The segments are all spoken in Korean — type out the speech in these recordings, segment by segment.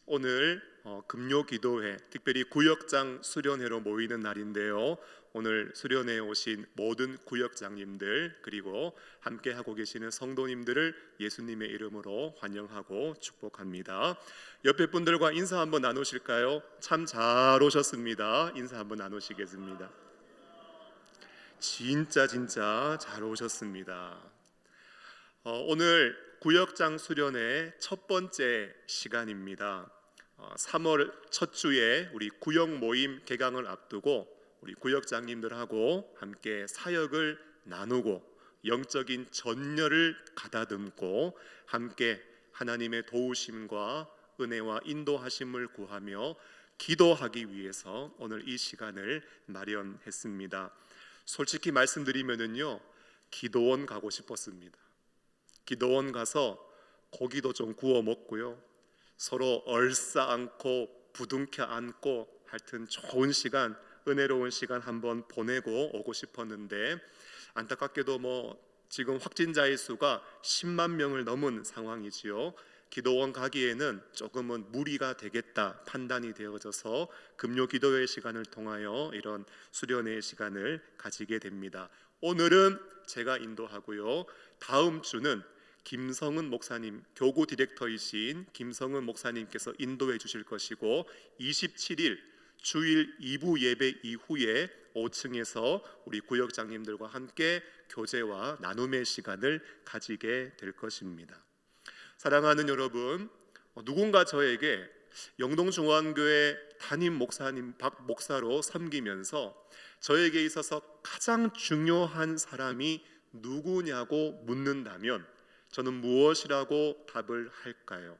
오늘 금요기도회, 특별히 구역장 수련회로 모이는 날인데요. 오늘 수련회에 오신 모든 구역장님들 그리고 함께하고 계시는 성도님들을 예수님의 이름으로 환영하고 축복합니다. 옆에 분들과 인사 한번 나누실까요? 참 잘 오셨습니다. 인사 한번 나누시겠습니다. 진짜 잘 오셨습니다. 오늘 구역장 수련회 첫 번째 시간입니다. 3월 첫 주에 우리 구역 모임 개강을 앞두고 우리 구역장님들하고 함께 사역을 나누고 영적인 전열을 가다듬고 함께 하나님의 도우심과 은혜와 인도하심을 구하며 기도하기 위해서 오늘 이 시간을 마련했습니다. 솔직히 말씀드리면은요, 기도원 가고 싶었습니다. 기도원 가서 고기도 좀 구워 먹고요, 서로 얼싸안고 부둥켜 안고 하여튼 좋은 시간, 은혜로운 시간 한번 보내고 오고 싶었는데 안타깝게도 지금 확진자의 수가 10만 명을 넘은 상황이지요. 기도원 가기에는 조금은 무리가 되겠다 판단이 되어져서 금요기도회 시간을 통하여 이런 수련회 시간을 가지게 됩니다. 오늘은 제가 인도하고요, 다음 주는 김성은 목사님, 교구 디렉터이신 김성은 목사님께서 인도해 주실 것이고 27일 주일 2부 예배 이후에 5층에서 우리 구역장님들과 함께 교제와 나눔의 시간을 가지게 될 것입니다. 사랑하는 여러분, 누군가 저에게 영동중앙교회 담임 목사님 박 목사로 섬기면서 저에게 있어서 가장 중요한 사람이 누구냐고 묻는다면 저는 무엇이라고 답을 할까요?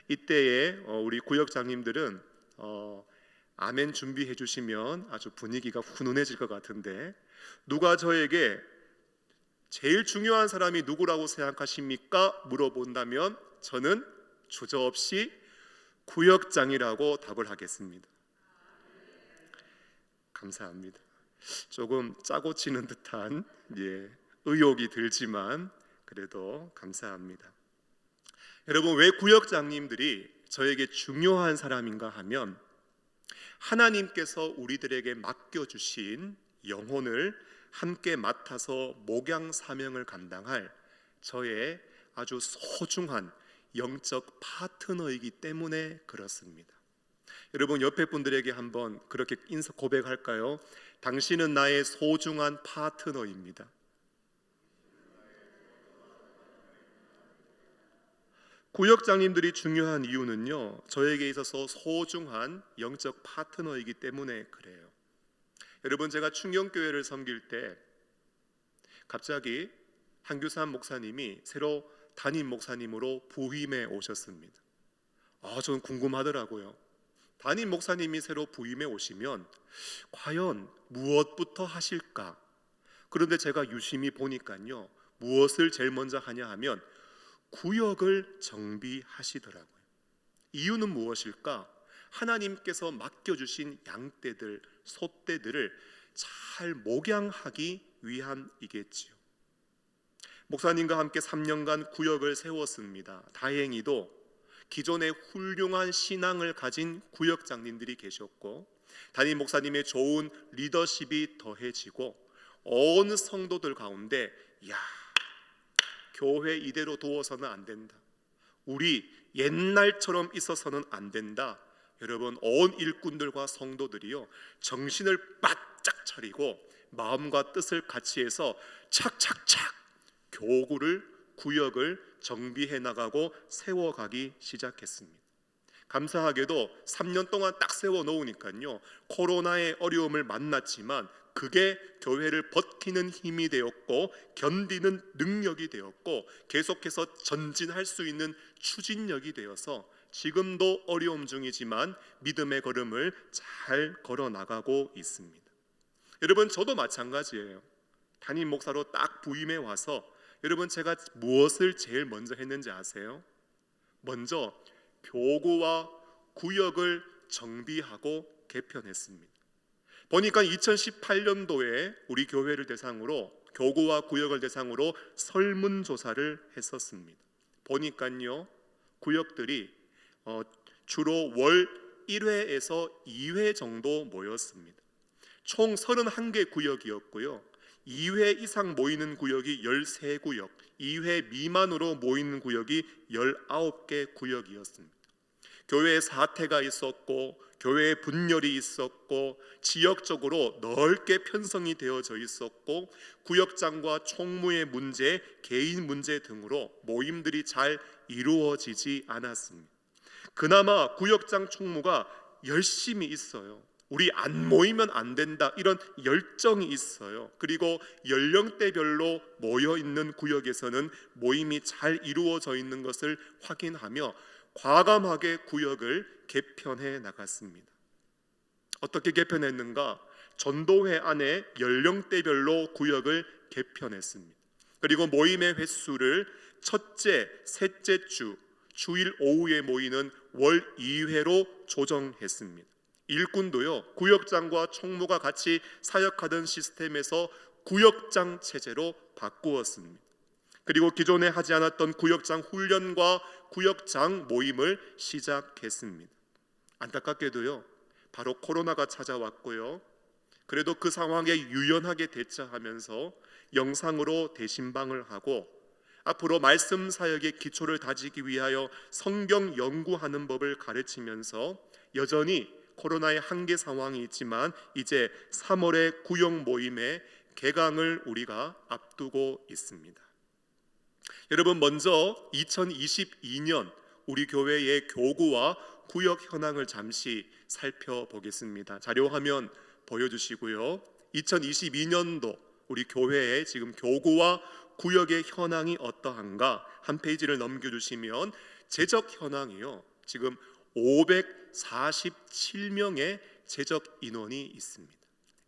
이때에 우리 구역장님들은 아멘 준비해 주시면 아주 분위기가 훈훈해질 것 같은데, 누가 저에게 제일 중요한 사람이 누구라고 생각하십니까? 물어본다면 저는 주저없이 구역장이라고 답을 하겠습니다. 감사합니다. 조금 짜고 치는 듯한 의욕이 들지만 그래도 감사합니다. 여러분, 왜 구역장님들이 저에게 중요한 사람인가 하면 하나님께서 우리들에게 맡겨주신 영혼을 함께 맡아서 목양 사명을 감당할 저의 아주 소중한 영적 파트너이기 때문에 그렇습니다. 여러분, 옆에 분들에게 한번 그렇게 인사 고백할까요? 당신은 나의 소중한 파트너입니다. 구역장님들이 중요한 이유는요, 저에게 있어서 소중한 영적 파트너이기 때문에 그래요. 여러분, 제가 충경교회를 섬길 때 갑자기 한규삼 목사님이 새로 담임 목사님으로 부임해 오셨습니다. 저는 궁금하더라고요. 담임 목사님이 새로 부임해 오시면 과연 무엇부터 하실까? 그런데 제가 유심히 보니까요, 무엇을 제일 먼저 하냐 하면 구역을 정비하시더라고요. 이유는 무엇일까? 하나님께서 맡겨주신 양떼들, 소떼들을 잘 목양하기 위함이겠지요. 목사님과 함께 3년간 구역을 세웠습니다. 다행히도 기존에 훌륭한 신앙을 가진 구역장님들이 계셨고 담임 목사님의 좋은 리더십이 더해지고 온 성도들 가운데 교회 이대로 두어서는 안 된다, 우리 옛날처럼 있어서는 안 된다. 여러분, 온 일꾼들과 성도들이요, 정신을 바짝 차리고 마음과 뜻을 같이 해서 착착착 교구를, 구역을 정비해 나가고 세워가기 시작했습니다. 감사하게도 3년 동안 딱 세워 놓으니까요, 코로나의 어려움을 만났지만 그게 교회를 버티는 힘이 되었고 견디는 능력이 되었고 계속해서 전진할 수 있는 추진력이 되어서 지금도 어려움 중이지만 믿음의 걸음을 잘 걸어 나가고 있습니다. 여러분, 저도 마찬가지예요. 담임 목사로 딱 부임해 와서 여러분, 제가 무엇을 제일 먼저 했는지 아세요? 먼저 교구와 구역을 정비하고 개편했습니다. 보니까 2018년도에 우리 교회를 대상으로, 교구와 구역을 대상으로 설문조사를 했었습니다. 보니까요, 구역들이 주로 월 1회에서 2회 정도 모였습니다. 총 31개 구역이었고요. 2회 이상 모이는 구역이 13구역, 2회 미만으로 모이는 구역이 19개 구역이었습니다. 교회에 사태가 있었고 교회에 분열이 있었고 지역적으로 넓게 편성이 되어져 있었고 구역장과 총무의 문제, 개인 문제 등으로 모임들이 잘 이루어지지 않았습니다. 그나마 구역장 총무가 열심히 있어요. 우리 안 모이면 안 된다 이런 열정이 있어요. 그리고 연령대별로 모여 있는 구역에서는 모임이 잘 이루어져 있는 것을 확인하며 과감하게 구역을 개편해 나갔습니다. 어떻게 개편했는가? 전도회 안에 연령대별로 구역을 개편했습니다. 그리고 모임의 횟수를 첫째, 셋째 주, 주일 오후에 모이는 월 2회로 조정했습니다. 일꾼도요, 구역장과 총무가 같이 사역하던 시스템에서 구역장 체제로 바꾸었습니다. 그리고 기존에 하지 않았던 구역장 훈련과 구역장 모임을 시작했습니다. 안타깝게도요, 바로 코로나가 찾아왔고요. 그래도 그 상황에 유연하게 대처하면서 영상으로 대신방을 하고 앞으로 말씀 사역의 기초를 다지기 위하여 성경 연구하는 법을 가르치면서 여전히 코로나의 한계 상황이 있지만 이제 3월의 구역 모임의 개강을 우리가 앞두고 있습니다. 여러분, 먼저 2022년 우리 교회의 교구와 구역 현황을 잠시 살펴보겠습니다. 자료 화면 보여주시고요. 2022년도 우리 교회의 지금 교구와 구역의 현황이 어떠한가 한 페이지를 넘겨주시면 재적 현황이요, 지금 547명의 재적 인원이 있습니다.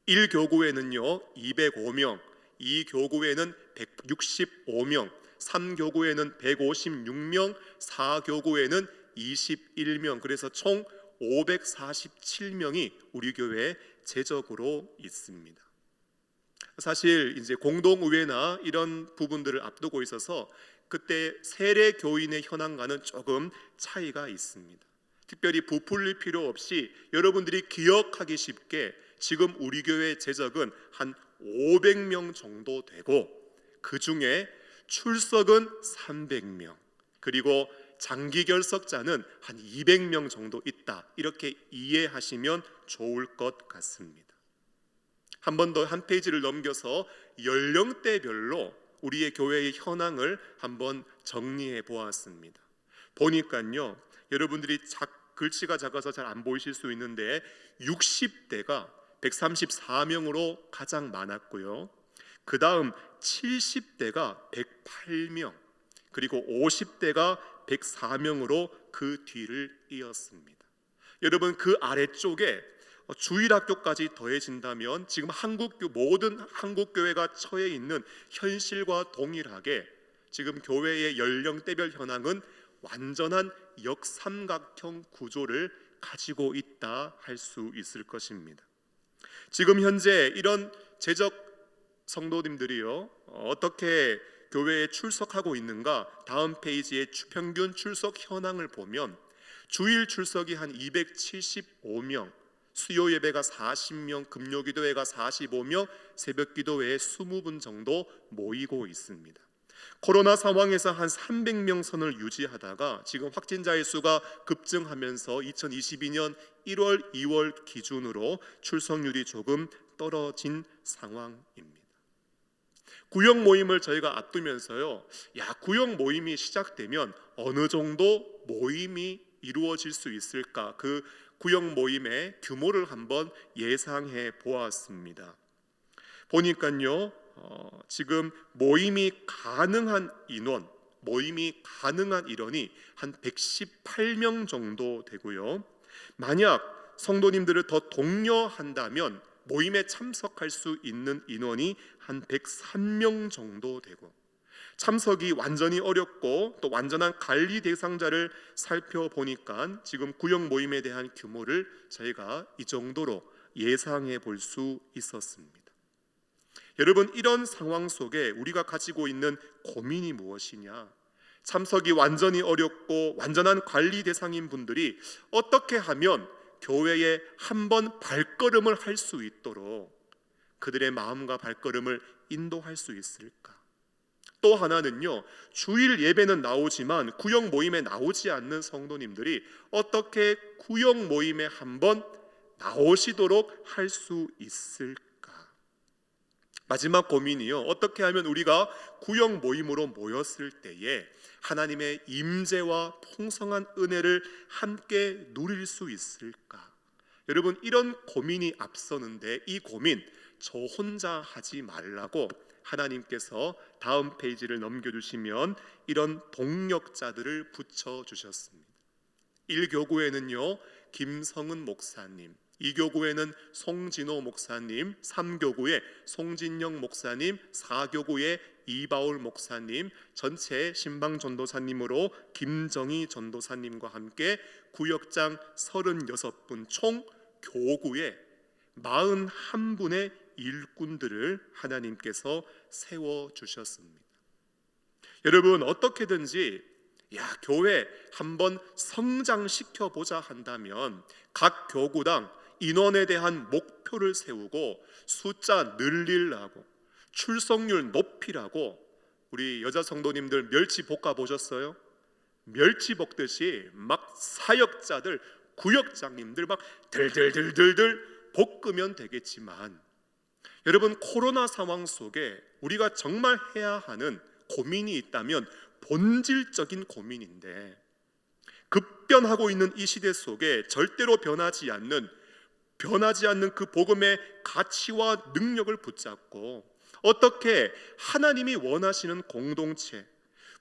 1교구에는요 205명, 2교구에는 165명, 3교구에는 156명, 4교구에는 21명, 그래서 총 547명이 우리 교회에 재적으로 있습니다. 사실 이제 공동의회나 이런 부분들을 앞두고 있어서 그때 세례 교인의 현황과는 조금 차이가 있습니다. 특별히 부풀릴 필요 없이 여러분들이 기억하기 쉽게 지금 우리 교회 재적은 한 500명 정도 되고 그 중에 출석은 300명, 그리고 장기 결석자는 한 200명 정도 있다, 이렇게 이해하시면 좋을 것 같습니다. 한 번 더 한 페이지를 넘겨서 연령대별로 우리의 교회의 현황을 한번 정리해 보았습니다. 보니까요, 여러분들이 글씨가 작아서 잘 안 보이실 수 있는데 60대가 134명으로 가장 많았고요. 그 다음 70대가 108명, 그리고 50대가 104명으로 그 뒤를 이었습니다. 여러분, 그 아래쪽에 주일학교까지 더해진다면 지금 모든 한국교회가 처해 있는 현실과 동일하게 지금 교회의 연령대별 현황은 완전한 역삼각형 구조를 가지고 있다 할 수 있을 것입니다. 지금 현재 이런 재적 성도님들이요, 어떻게 교회에 출석하고 있는가? 다음 페이지의 평균 출석 현황을 보면 주일 출석이 한 275명, 수요 예배가 40명, 금요 기도회가 45명, 새벽 기도회에 20분 정도 모이고 있습니다. 코로나 상황에서 한 300명 선을 유지하다가 지금 확진자의 수가 급증하면서 2022년 1월, 2월 기준으로 출석률이 조금 떨어진 상황입니다. 구역 모임을 저희가 앞두면서요, 구역 모임이 시작되면 어느 정도 모임이 이루어질 수 있을까, 그 구역 모임의 규모를 한번 예상해 보았습니다. 보니까요, 지금 모임이 가능한 인원이 한 118명 정도 되고요. 만약 성도님들을 더 독려한다면 모임에 참석할 수 있는 인원이 한 103명 정도 되고, 참석이 완전히 어렵고 또 완전한 관리 대상자를 살펴보니까 지금 구역 모임에 대한 규모를 저희가 이 정도로 예상해 볼 수 있었습니다. 여러분, 이런 상황 속에 우리가 가지고 있는 고민이 무엇이냐? 참석이 완전히 어렵고 완전한 관리 대상인 분들이 어떻게 하면 교회에 한번 발걸음을 할 수 있도록 그들의 마음과 발걸음을 인도할 수 있을까? 또 하나는요, 주일 예배는 나오지만 구역 모임에 나오지 않는 성도님들이 어떻게 구역 모임에 한번 나오시도록 할 수 있을까? 마지막 고민이요, 어떻게 하면 우리가 구역 모임으로 모였을 때에 하나님의 임재와 풍성한 은혜를 함께 누릴 수 있을까? 여러분, 이런 고민이 앞서는데 이 고민 저 혼자 하지 말라고 하나님께서 다음 페이지를 넘겨주시면 이런 동력자들을 붙여주셨습니다. 1교구에는요 김성은 목사님, 2교구에는 송진호 목사님, 3교구에 송진영 목사님, 4교구에 이바울 목사님, 전체 신방전도사님으로 김정희 전도사님과 함께 구역장 36분, 총 교구에 41분의 일꾼들을 하나님께서 세워주셨습니다. 여러분, 어떻게든지 교회 한번 성장시켜보자 한다면 각 교구당 인원에 대한 목표를 세우고 숫자 늘리라고, 출석률 높이라고. 우리 여자 성도님들 멸치 볶아 보셨어요? 멸치 볶듯이 막 사역자들, 구역장님들 막 들들들들들 볶으면 되겠지만, 여러분, 코로나 상황 속에 우리가 정말 해야 하는 고민이 있다면 본질적인 고민인데, 급변하고 있는 이 시대 속에 절대로 변하지 않는 그 복음의 가치와 능력을 붙잡고 어떻게 하나님이 원하시는 공동체,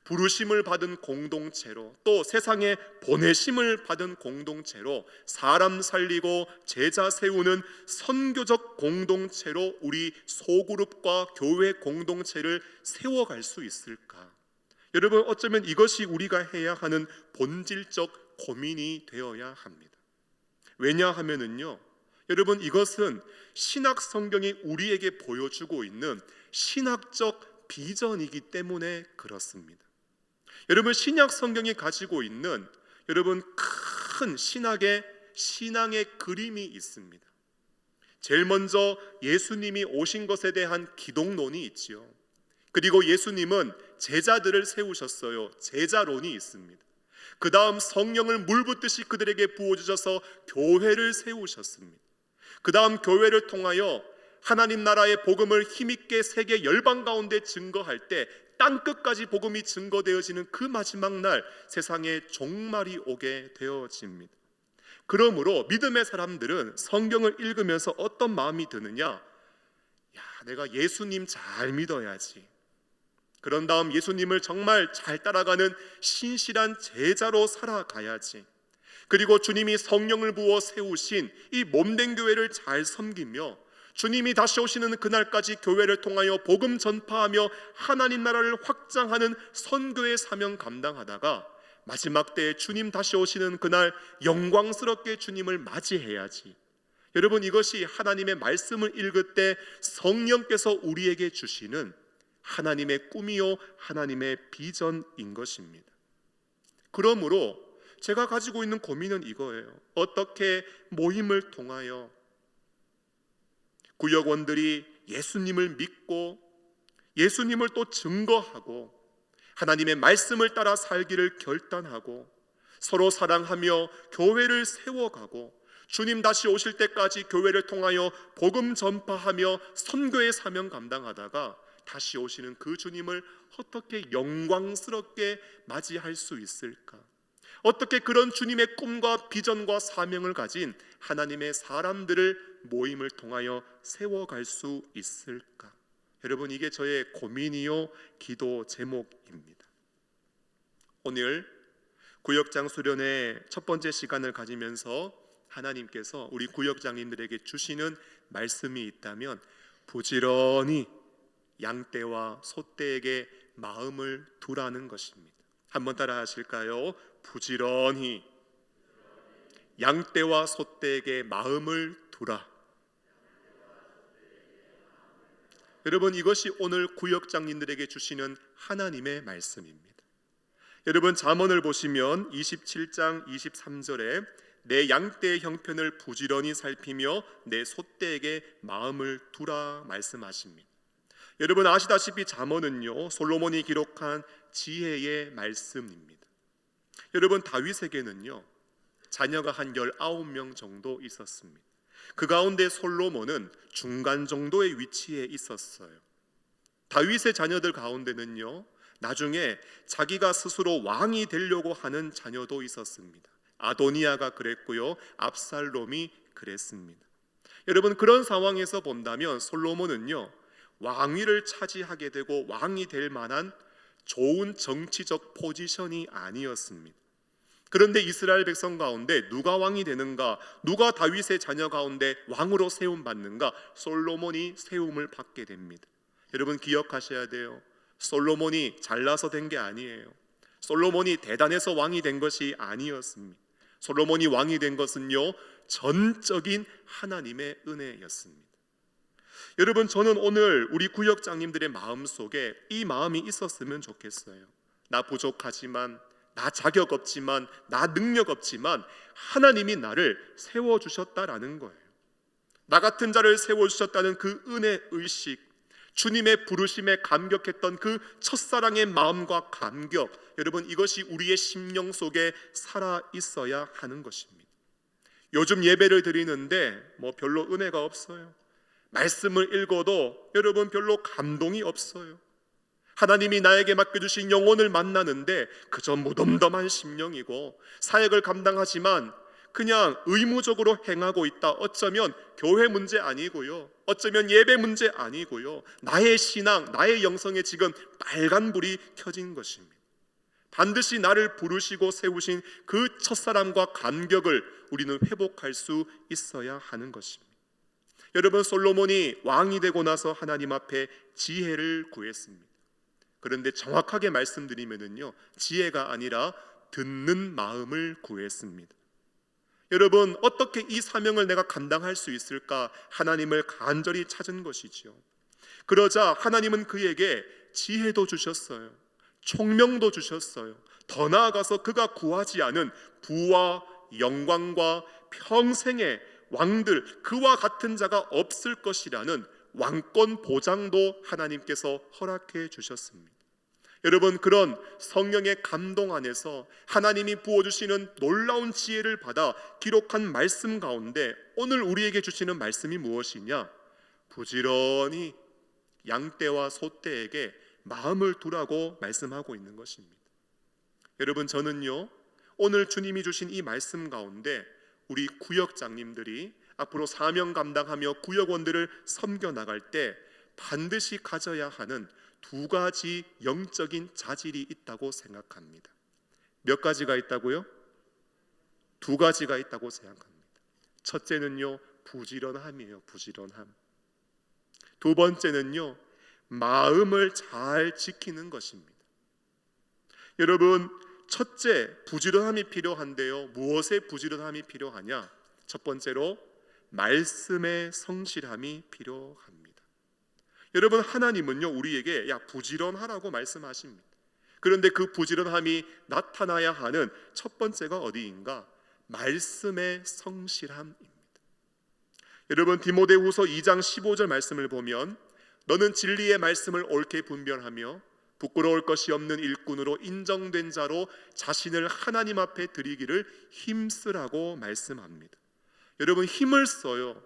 부르심을 받은 공동체로, 또 세상에 보내심을 받은 공동체로, 사람 살리고 제자 세우는 선교적 공동체로 우리 소그룹과 교회 공동체를 세워갈 수 있을까? 여러분, 어쩌면 이것이 우리가 해야 하는 본질적 고민이 되어야 합니다. 왜냐하면은요, 여러분, 이것은 신약 성경이 우리에게 보여주고 있는 신학적 비전이기 때문에 그렇습니다. 여러분, 신약 성경이 가지고 있는 여러분 큰 신앙의 그림이 있습니다. 제일 먼저 예수님이 오신 것에 대한 기독론이 있지요. 그리고 예수님은 제자들을 세우셨어요. 제자론이 있습니다. 그 다음 성령을 물붓듯이 그들에게 부어주셔서 교회를 세우셨습니다. 그 다음 교회를 통하여 하나님 나라의 복음을 힘있게 세계 열방 가운데 증거할 때 땅끝까지 복음이 증거되어지는 그 마지막 날 세상에 종말이 오게 되어집니다. 그러므로 믿음의 사람들은 성경을 읽으면서 어떤 마음이 드느냐? 내가 예수님 잘 믿어야지. 그런 다음 예수님을 정말 잘 따라가는 신실한 제자로 살아가야지. 그리고 주님이 성령을 부어 세우신 이 몸된 교회를 잘 섬기며 주님이 다시 오시는 그날까지 교회를 통하여 복음 전파하며 하나님 나라를 확장하는 선교의 사명 감당하다가 마지막 때에 주님 다시 오시는 그날 영광스럽게 주님을 맞이해야지. 여러분, 이것이 하나님의 말씀을 읽을 때 성령께서 우리에게 주시는 하나님의 꿈이요 하나님의 비전인 것입니다. 그러므로 제가 가지고 있는 고민은 이거예요. 어떻게 모임을 통하여 구역원들이 예수님을 믿고 예수님을 또 증거하고 하나님의 말씀을 따라 살기를 결단하고 서로 사랑하며 교회를 세워가고 주님 다시 오실 때까지 교회를 통하여 복음 전파하며 선교의 사명 감당하다가 다시 오시는 그 주님을 어떻게 영광스럽게 맞이할 수 있을까? 어떻게 그런 주님의 꿈과 비전과 사명을 가진 하나님의 사람들을 모임을 통하여 세워갈 수 있을까? 여러분, 이게 저의 고민이요 기도 제목입니다. 오늘 구역장 수련의 첫 번째 시간을 가지면서 하나님께서 우리 구역장님들에게 주시는 말씀이 있다면 부지런히 양떼와 소떼에게 마음을 두라는 것입니다. 한번 따라 하실까요? 부지런히 양떼와 소떼에게 마음을 두라. 여러분, 이것이 오늘 구역장님들에게 주시는 하나님의 말씀입니다. 여러분 잠언을 보시면 27장 23절에 내 양떼의 형편을 부지런히 살피며 내 소떼에게 마음을 두라 말씀하십니다. 여러분 아시다시피 잠언은요 솔로몬이 기록한 지혜의 말씀입니다. 여러분 다윗에게는요 자녀가 한 19명 정도 있었습니다. 그 가운데 솔로몬은 중간 정도의 위치에 있었어요. 다윗의 자녀들 가운데는요 나중에 자기가 스스로 왕이 되려고 하는 자녀도 있었습니다. 아도니아가 그랬고요 압살롬이 그랬습니다. 여러분 그런 상황에서 본다면 솔로몬은요 왕위를 차지하게 되고 왕이 될 만한 좋은 정치적 포지션이 아니었습니다. 그런데 이스라엘 백성 가운데 누가 왕이 되는가, 누가 다윗의 자녀 가운데 왕으로 세움 받는가? 솔로몬이 세움을 받게 됩니다. 여러분 기억하셔야 돼요. 솔로몬이 잘나서 된 게 아니에요. 솔로몬이 대단해서 왕이 된 것이 아니었습니다. 솔로몬이 왕이 된 것은요 전적인 하나님의 은혜였습니다. 여러분 저는 오늘 우리 구역장님들의 마음속에 이 마음이 있었으면 좋겠어요. 나 부족하지만, 나 자격 없지만, 나 능력 없지만 하나님이 나를 세워주셨다라는 거예요. 나 같은 자를 세워주셨다는 그 은혜 의식, 주님의 부르심에 감격했던 그 첫사랑의 마음과 감격, 여러분 이것이 우리의 심령 속에 살아 있어야 하는 것입니다. 요즘 예배를 드리는데 별로 은혜가 없어요. 말씀을 읽어도 여러분 별로 감동이 없어요. 하나님이 나에게 맡겨주신 영혼을 만나는데 그저 무덤덤한 심령이고 사역을 감당하지만 그냥 의무적으로 행하고 있다. 어쩌면 교회 문제 아니고요, 어쩌면 예배 문제 아니고요, 나의 신앙, 나의 영성에 지금 빨간불이 켜진 것입니다. 반드시 나를 부르시고 세우신 그 첫사랑과 감격을 우리는 회복할 수 있어야 하는 것입니다. 여러분 솔로몬이 왕이 되고 나서 하나님 앞에 지혜를 구했습니다. 그런데 정확하게 말씀드리면은요 지혜가 아니라 듣는 마음을 구했습니다. 여러분 어떻게 이 사명을 내가 감당할 수 있을까? 하나님을 간절히 찾은 것이죠. 그러자 하나님은 그에게 지혜도 주셨어요. 총명도 주셨어요. 더 나아가서 그가 구하지 않은 부와 영광과 평생의 왕들, 그와 같은 자가 없을 것이라는 왕권 보장도 하나님께서 허락해 주셨습니다. 여러분 그런 성령의 감동 안에서 하나님이 부어주시는 놀라운 지혜를 받아 기록한 말씀 가운데 오늘 우리에게 주시는 말씀이 무엇이냐? 부지런히 양떼와 소떼에게 마음을 두라고 말씀하고 있는 것입니다. 여러분 저는요 오늘 주님이 주신 이 말씀 가운데 우리 구역장님들이 앞으로 사명 감당하며 구역원들을 섬겨 나갈 때 반드시 가져야 하는 두 가지 영적인 자질이 있다고 생각합니다. 몇 가지가 있다고요? 두 가지가 있다고 생각합니다. 첫째는요 부지런함이에요. 부지런함. 두 번째는요 마음을 잘 지키는 것입니다. 여러분 첫째 부지런함이 필요한데요 무엇에 부지런함이 필요하냐? 첫 번째로 말씀의 성실함이 필요합니다. 여러분 하나님은요 우리에게 부지런하라고 말씀하십니다. 그런데 그 부지런함이 나타나야 하는 첫 번째가 어디인가? 말씀의 성실함입니다. 여러분 디모데후서 2장 15절 말씀을 보면 너는 진리의 말씀을 옳게 분별하며 부끄러울 것이 없는 일꾼으로 인정된 자로 자신을 하나님 앞에 드리기를 힘쓰라고 말씀합니다. 여러분 힘을 써요.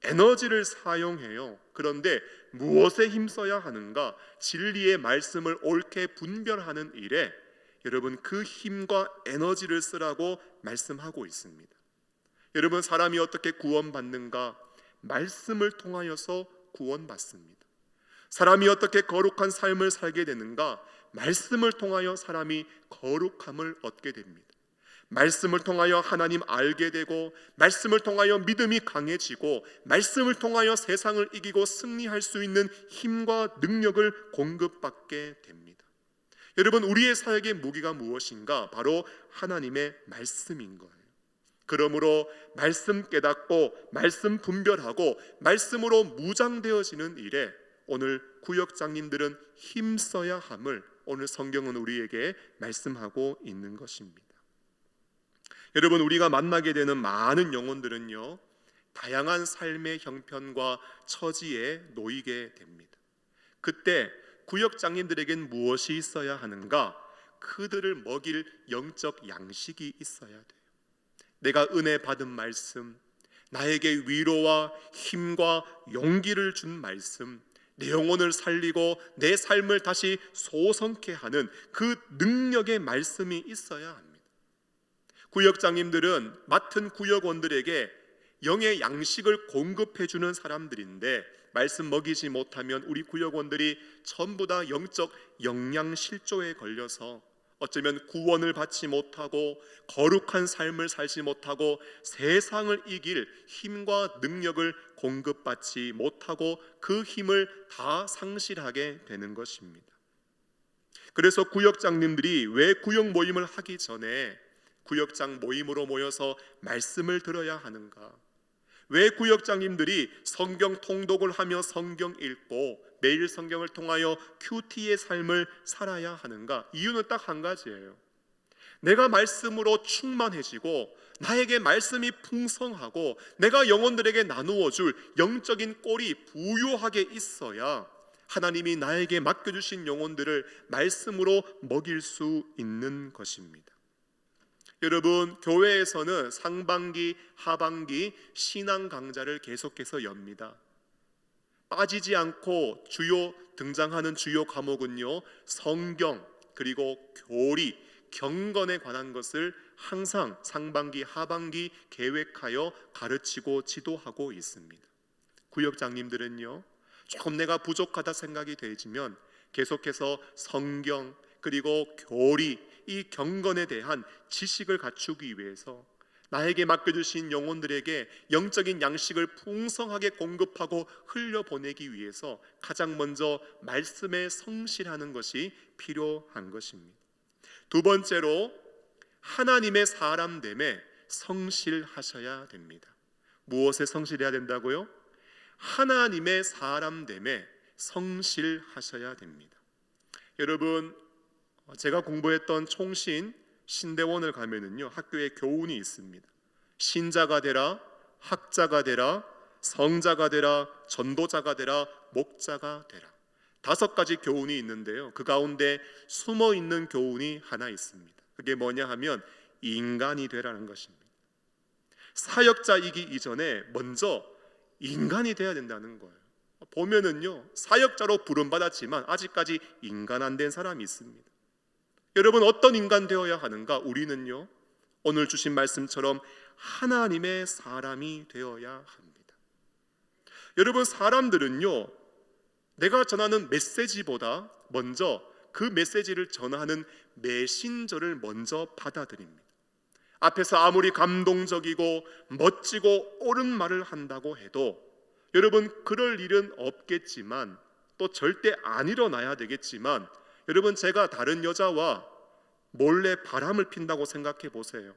에너지를 사용해요. 그런데 무엇에 힘써야 하는가? 진리의 말씀을 옳게 분별하는 일에 여러분 그 힘과 에너지를 쓰라고 말씀하고 있습니다. 여러분 사람이 어떻게 구원받는가? 말씀을 통하여서 구원받습니다. 사람이 어떻게 거룩한 삶을 살게 되는가? 말씀을 통하여 사람이 거룩함을 얻게 됩니다. 말씀을 통하여 하나님 알게 되고 말씀을 통하여 믿음이 강해지고 말씀을 통하여 세상을 이기고 승리할 수 있는 힘과 능력을 공급받게 됩니다. 여러분 우리의 사역의 무기가 무엇인가? 바로 하나님의 말씀인 거예요. 그러므로 말씀 깨닫고 말씀 분별하고 말씀으로 무장되어지는 일에 오늘 구역장님들은 힘써야 함을 오늘 성경은 우리에게 말씀하고 있는 것입니다. 여러분, 우리가 만나게 되는 많은 영혼들은요, 다양한 삶의 형편과 처지에 놓이게 됩니다. 그때 구역장님들에겐 무엇이 있어야 하는가? 그들을 먹일 영적 양식이 있어야 돼요. 내가 은혜 받은 말씀, 나에게 위로와 힘과 용기를 준 말씀, 내 영혼을 살리고 내 삶을 다시 소성케 하는 그 능력의 말씀이 있어야 합니다. 구역장님들은 맡은 구역원들에게 영의 양식을 공급해 주는 사람들인데, 말씀 먹이지 못하면 우리 구역원들이 전부 다 영적 영양실조에 걸려서 어쩌면 구원을 받지 못하고 거룩한 삶을 살지 못하고 세상을 이길 힘과 능력을 공급받지 못하고 그 힘을 다 상실하게 되는 것입니다. 그래서 구역장님들이 왜 구역 모임을 하기 전에 구역장 모임으로 모여서 말씀을 들어야 하는가? 왜 구역장님들이 성경 통독을 하며 성경 읽고 매일 성경을 통하여 큐티의 삶을 살아야 하는가? 이유는 딱 한 가지예요. 내가 말씀으로 충만해지고 나에게 말씀이 풍성하고 내가 영혼들에게 나누어 줄 영적인 꼴이 부유하게 있어야 하나님이 나에게 맡겨주신 영혼들을 말씀으로 먹일 수 있는 것입니다. 여러분, 교회에서는 상반기, 하반기 신앙 강좌를 계속해서 엽니다. 빠지지 않고 등장하는 주요 과목은요, 성경 그리고 교리, 경건에 관한 것을 항상 상반기, 하반기 계획하여 가르치고 지도하고 있습니다. 구역장님들은요, 조금 내가 부족하다 생각이 되지만 계속해서 성경 그리고 교리, 이 경건에 대한 지식을 갖추기 위해서 나에게 맡겨주신 영혼들에게 영적인 양식을 풍성하게 공급하고 흘려보내기 위해서 가장 먼저 말씀에 성실하는 것이 필요한 것입니다. 두 번째로, 하나님의 사람됨에 성실하셔야 됩니다. 무엇에 성실해야 된다고요? 하나님의 사람됨에 성실하셔야 됩니다. 여러분, 제가 공부했던 총신 신대원을 가면은요, 학교에 교훈이 있습니다. 신자가 되라, 학자가 되라, 성자가 되라, 전도자가 되라, 목자가 되라. 5가지 교훈이 있는데요, 그 가운데 숨어 있는 교훈이 하나 있습니다. 그게 뭐냐 하면 인간이 되라는 것입니다. 사역자이기 이전에 먼저 인간이 돼야 된다는 거예요. 보면은요, 사역자로 부름받았지만 아직까지 인간 안 된 사람이 있습니다. 여러분, 어떤 인간 되어야 하는가? 우리는요, 오늘 주신 말씀처럼 하나님의 사람이 되어야 합니다. 여러분, 사람들은요, 내가 전하는 메시지보다 먼저 그 메시지를 전하는 메신저를 먼저 받아들입니다. 앞에서 아무리 감동적이고 멋지고 옳은 말을 한다고 해도 여러분, 그럴 일은 없겠지만 또 절대 안 일어나야 되겠지만, 여러분, 제가 다른 여자와 몰래 바람을 핀다고 생각해 보세요.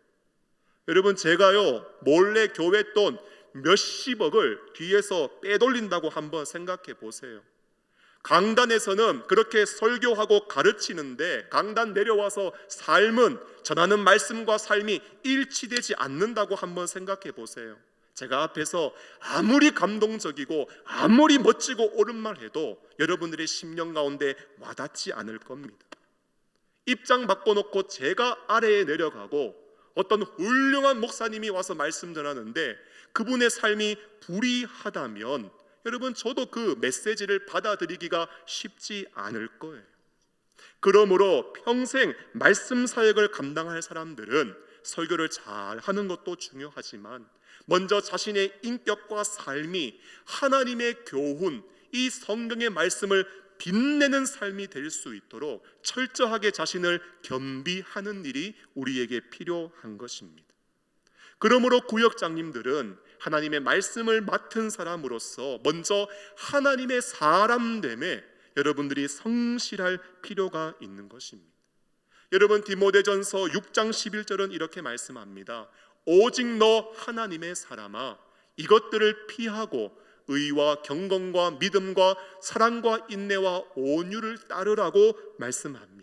여러분, 제가요 몰래 교회 돈 몇십억을 뒤에서 빼돌린다고 한번 생각해 보세요. 강단에서는 그렇게 설교하고 가르치는데 강단 내려와서 삶은, 전하는 말씀과 삶이 일치되지 않는다고 한번 생각해 보세요. 제가 앞에서 아무리 감동적이고 아무리 멋지고 옳은 말 해도 여러분들의 심령 가운데 와닿지 않을 겁니다. 입장 바꿔놓고 제가 아래에 내려가고 어떤 훌륭한 목사님이 와서 말씀 전하는데 그분의 삶이 불의하다면 여러분, 저도 그 메시지를 받아들이기가 쉽지 않을 거예요. 그러므로 평생 말씀 사역을 감당할 사람들은 설교를 잘 하는 것도 중요하지만 먼저 자신의 인격과 삶이 하나님의 교훈, 이 성경의 말씀을 빛내는 삶이 될 수 있도록 철저하게 자신을 겸비하는 일이 우리에게 필요한 것입니다. 그러므로 구역장님들은 하나님의 말씀을 맡은 사람으로서 먼저 하나님의 사람됨에 여러분들이 성실할 필요가 있는 것입니다. 여러분, 디모데전서 6장 11절은 이렇게 말씀합니다. 오직 너 하나님의 사람아, 이것들을 피하고 의와 경건과 믿음과 사랑과 인내와 온유를 따르라고 말씀합니다.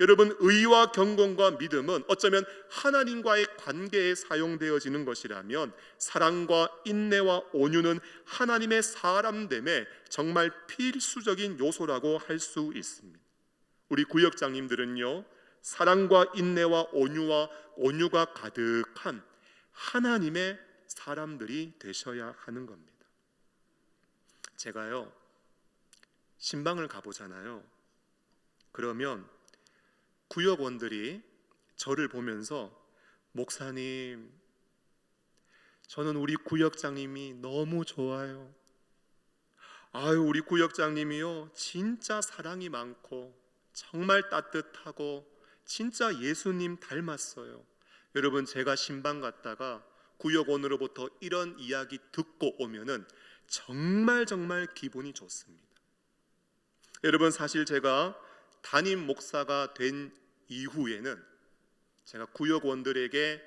여러분, 의와 경건과 믿음은 어쩌면 하나님과의 관계에 사용되어지는 것이라면 사랑과 인내와 온유는 하나님의 사람됨에 정말 필수적인 요소라고 할 수 있습니다. 우리 구역장님들은요, 사랑과 인내와 온유가 가득한 하나님의 사람들이 되셔야 하는 겁니다. 제가요, 신방을 가보잖아요. 그러면 구역원들이 저를 보면서 목사님, 저는 우리 구역장님이 너무 좋아요. 아유, 우리 구역장님이요 진짜 사랑이 많고 정말 따뜻하고 진짜 예수님 닮았어요. 여러분, 제가 신방 갔다가 구역원으로부터 이런 이야기 듣고 오면은 정말 기분이 좋습니다. 여러분, 사실 제가 담임 목사가 된 이후에는 제가 구역원들에게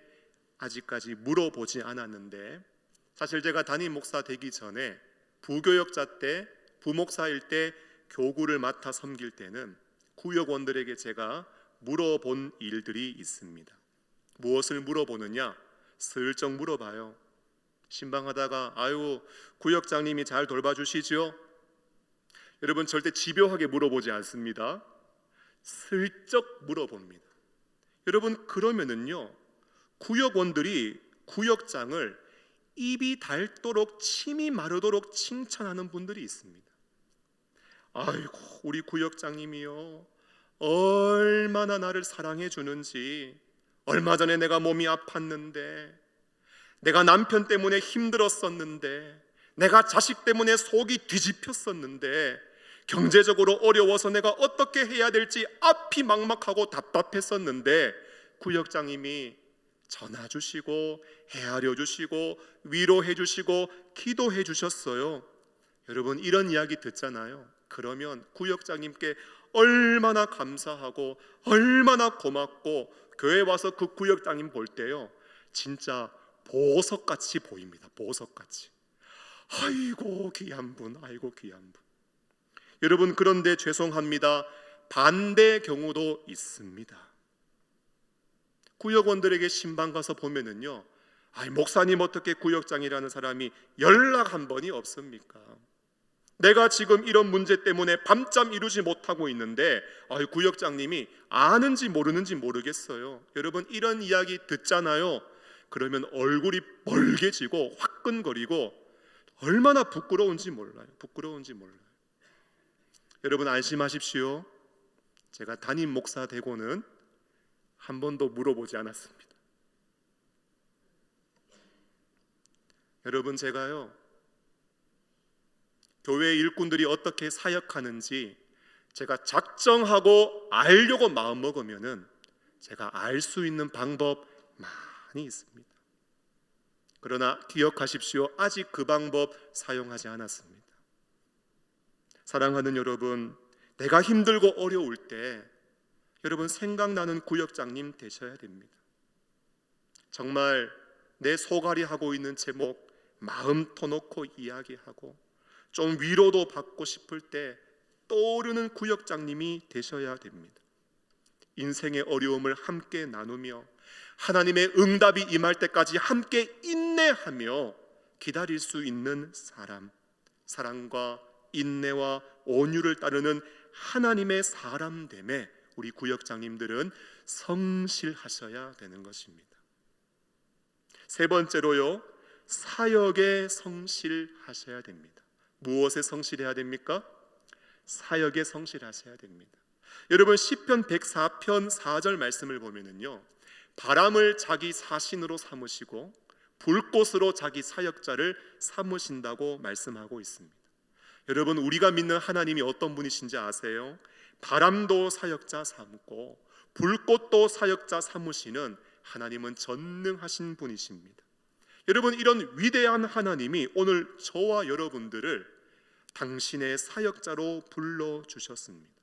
아직까지 물어보지 않았는데, 사실 제가 담임 목사 되기 전에 부교역자 때, 부목사일 때 교구를 맡아 섬길 때는 구역원들에게 제가 물어본 일들이 있습니다. 무엇을 물어보느냐? 슬쩍 물어봐요. 신방하다가 아유, 구역장님이 잘 돌봐주시죠? 여러분, 절대 집요하게 물어보지 않습니다. 슬쩍 물어봅니다. 여러분, 그러면은요, 구역원들이 구역장을 입이 닳도록 침이 마르도록 칭찬하는 분들이 있습니다. 아이고, 우리 구역장님이요 얼마나 나를 사랑해 주는지. 얼마 전에 내가 몸이 아팠는데, 내가 남편 때문에 힘들었었는데, 내가 자식 때문에 속이 뒤집혔었는데, 경제적으로 어려워서 내가 어떻게 해야 될지 앞이 막막하고 답답했었는데 구역장님이 전화 주시고 헤아려 주시고 위로해 주시고 기도해 주셨어요. 여러분, 이런 이야기 듣잖아요. 그러면 구역장님께 얼마나 감사하고 얼마나 고맙고, 교회 와서 그 구역장님 볼 때요 진짜 보석같이 보입니다. 보석같이. 아이고 귀한 분, 아이고 귀한 분. 여러분, 그런데 죄송합니다, 반대 경우도 있습니다. 구역원들에게 신방 가서 보면은요, 아이, 목사님 어떻게 구역장이라는 사람이 연락 한 번이 없습니까? 내가 지금 이런 문제 때문에 밤잠 이루지 못하고 있는데 아이, 구역장님이 아는지 모르는지 모르겠어요. 여러분, 이런 이야기 듣잖아요. 그러면 얼굴이 벌개지고 화끈거리고 얼마나 부끄러운지 몰라요. 여러분, 안심하십시오. 제가 담임 목사 되고는 한 번도 물어보지 않았습니다. 여러분, 제가요 교회 일꾼들이 어떻게 사역하는지 제가 작정하고 알려고 마음먹으면은 제가 알 수 있는 방법 많이 있습니다. 그러나 기억하십시오, 아직 그 방법 사용하지 않았습니다. 사랑하는 여러분, 내가 힘들고 어려울 때 여러분 생각나는 구역장님 되셔야 됩니다. 정말 내 소갈이 하고 있는 제목 마음 터놓고 이야기하고 좀 위로도 받고 싶을 때 떠오르는 구역장님이 되셔야 됩니다. 인생의 어려움을 함께 나누며 하나님의 응답이 임할 때까지 함께 인내하며 기다릴 수 있는 사람, 사랑과 인내와 온유를 따르는 하나님의 사람됨에 우리 구역장님들은 성실하셔야 되는 것입니다. 세 번째로요, 사역에 성실하셔야 됩니다. 무엇에 성실해야 됩니까? 사역에 성실하셔야 됩니다. 여러분, 시편 104편 4절 말씀을 보면은요, 바람을 자기 사신으로 삼으시고 불꽃으로 자기 사역자를 삼으신다고 말씀하고 있습니다. 여러분, 우리가 믿는 하나님이 어떤 분이신지 아세요? 바람도 사역자 삼고 불꽃도 사역자 삼으시는 하나님은 전능하신 분이십니다. 여러분, 이런 위대한 하나님이 오늘 저와 여러분들을 당신의 사역자로 불러주셨습니다.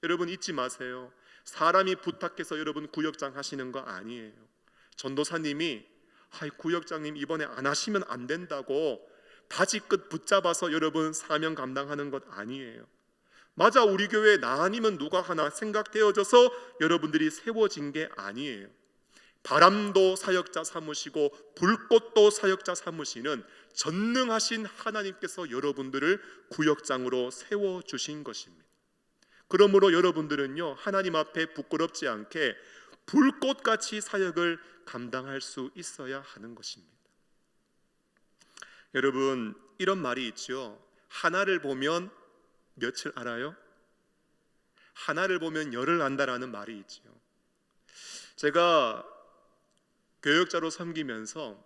여러분, 잊지 마세요. 사람이 부탁해서 여러분 구역장 하시는 거 아니에요. 전도사님이 구역장님 이번에 안 하시면 안 된다고 바지끝 붙잡아서 여러분 사명 감당하는 것 아니에요. 맞아, 우리 교회에 나 아니면 누가 하나 생각되어져서 여러분들이 세워진 게 아니에요. 바람도 사역자 삼으시고 불꽃도 사역자 삼으시는 전능하신 하나님께서 여러분들을 구역장으로 세워주신 것입니다. 그러므로 여러분들은요, 하나님 앞에 부끄럽지 않게 불꽃같이 사역을 감당할 수 있어야 하는 것입니다. 여러분, 이런 말이 있죠. 하나를 보면 몇을 알아요? 하나를 보면 열을 안다라는 말이 있죠. 제가 교역자로 섬기면서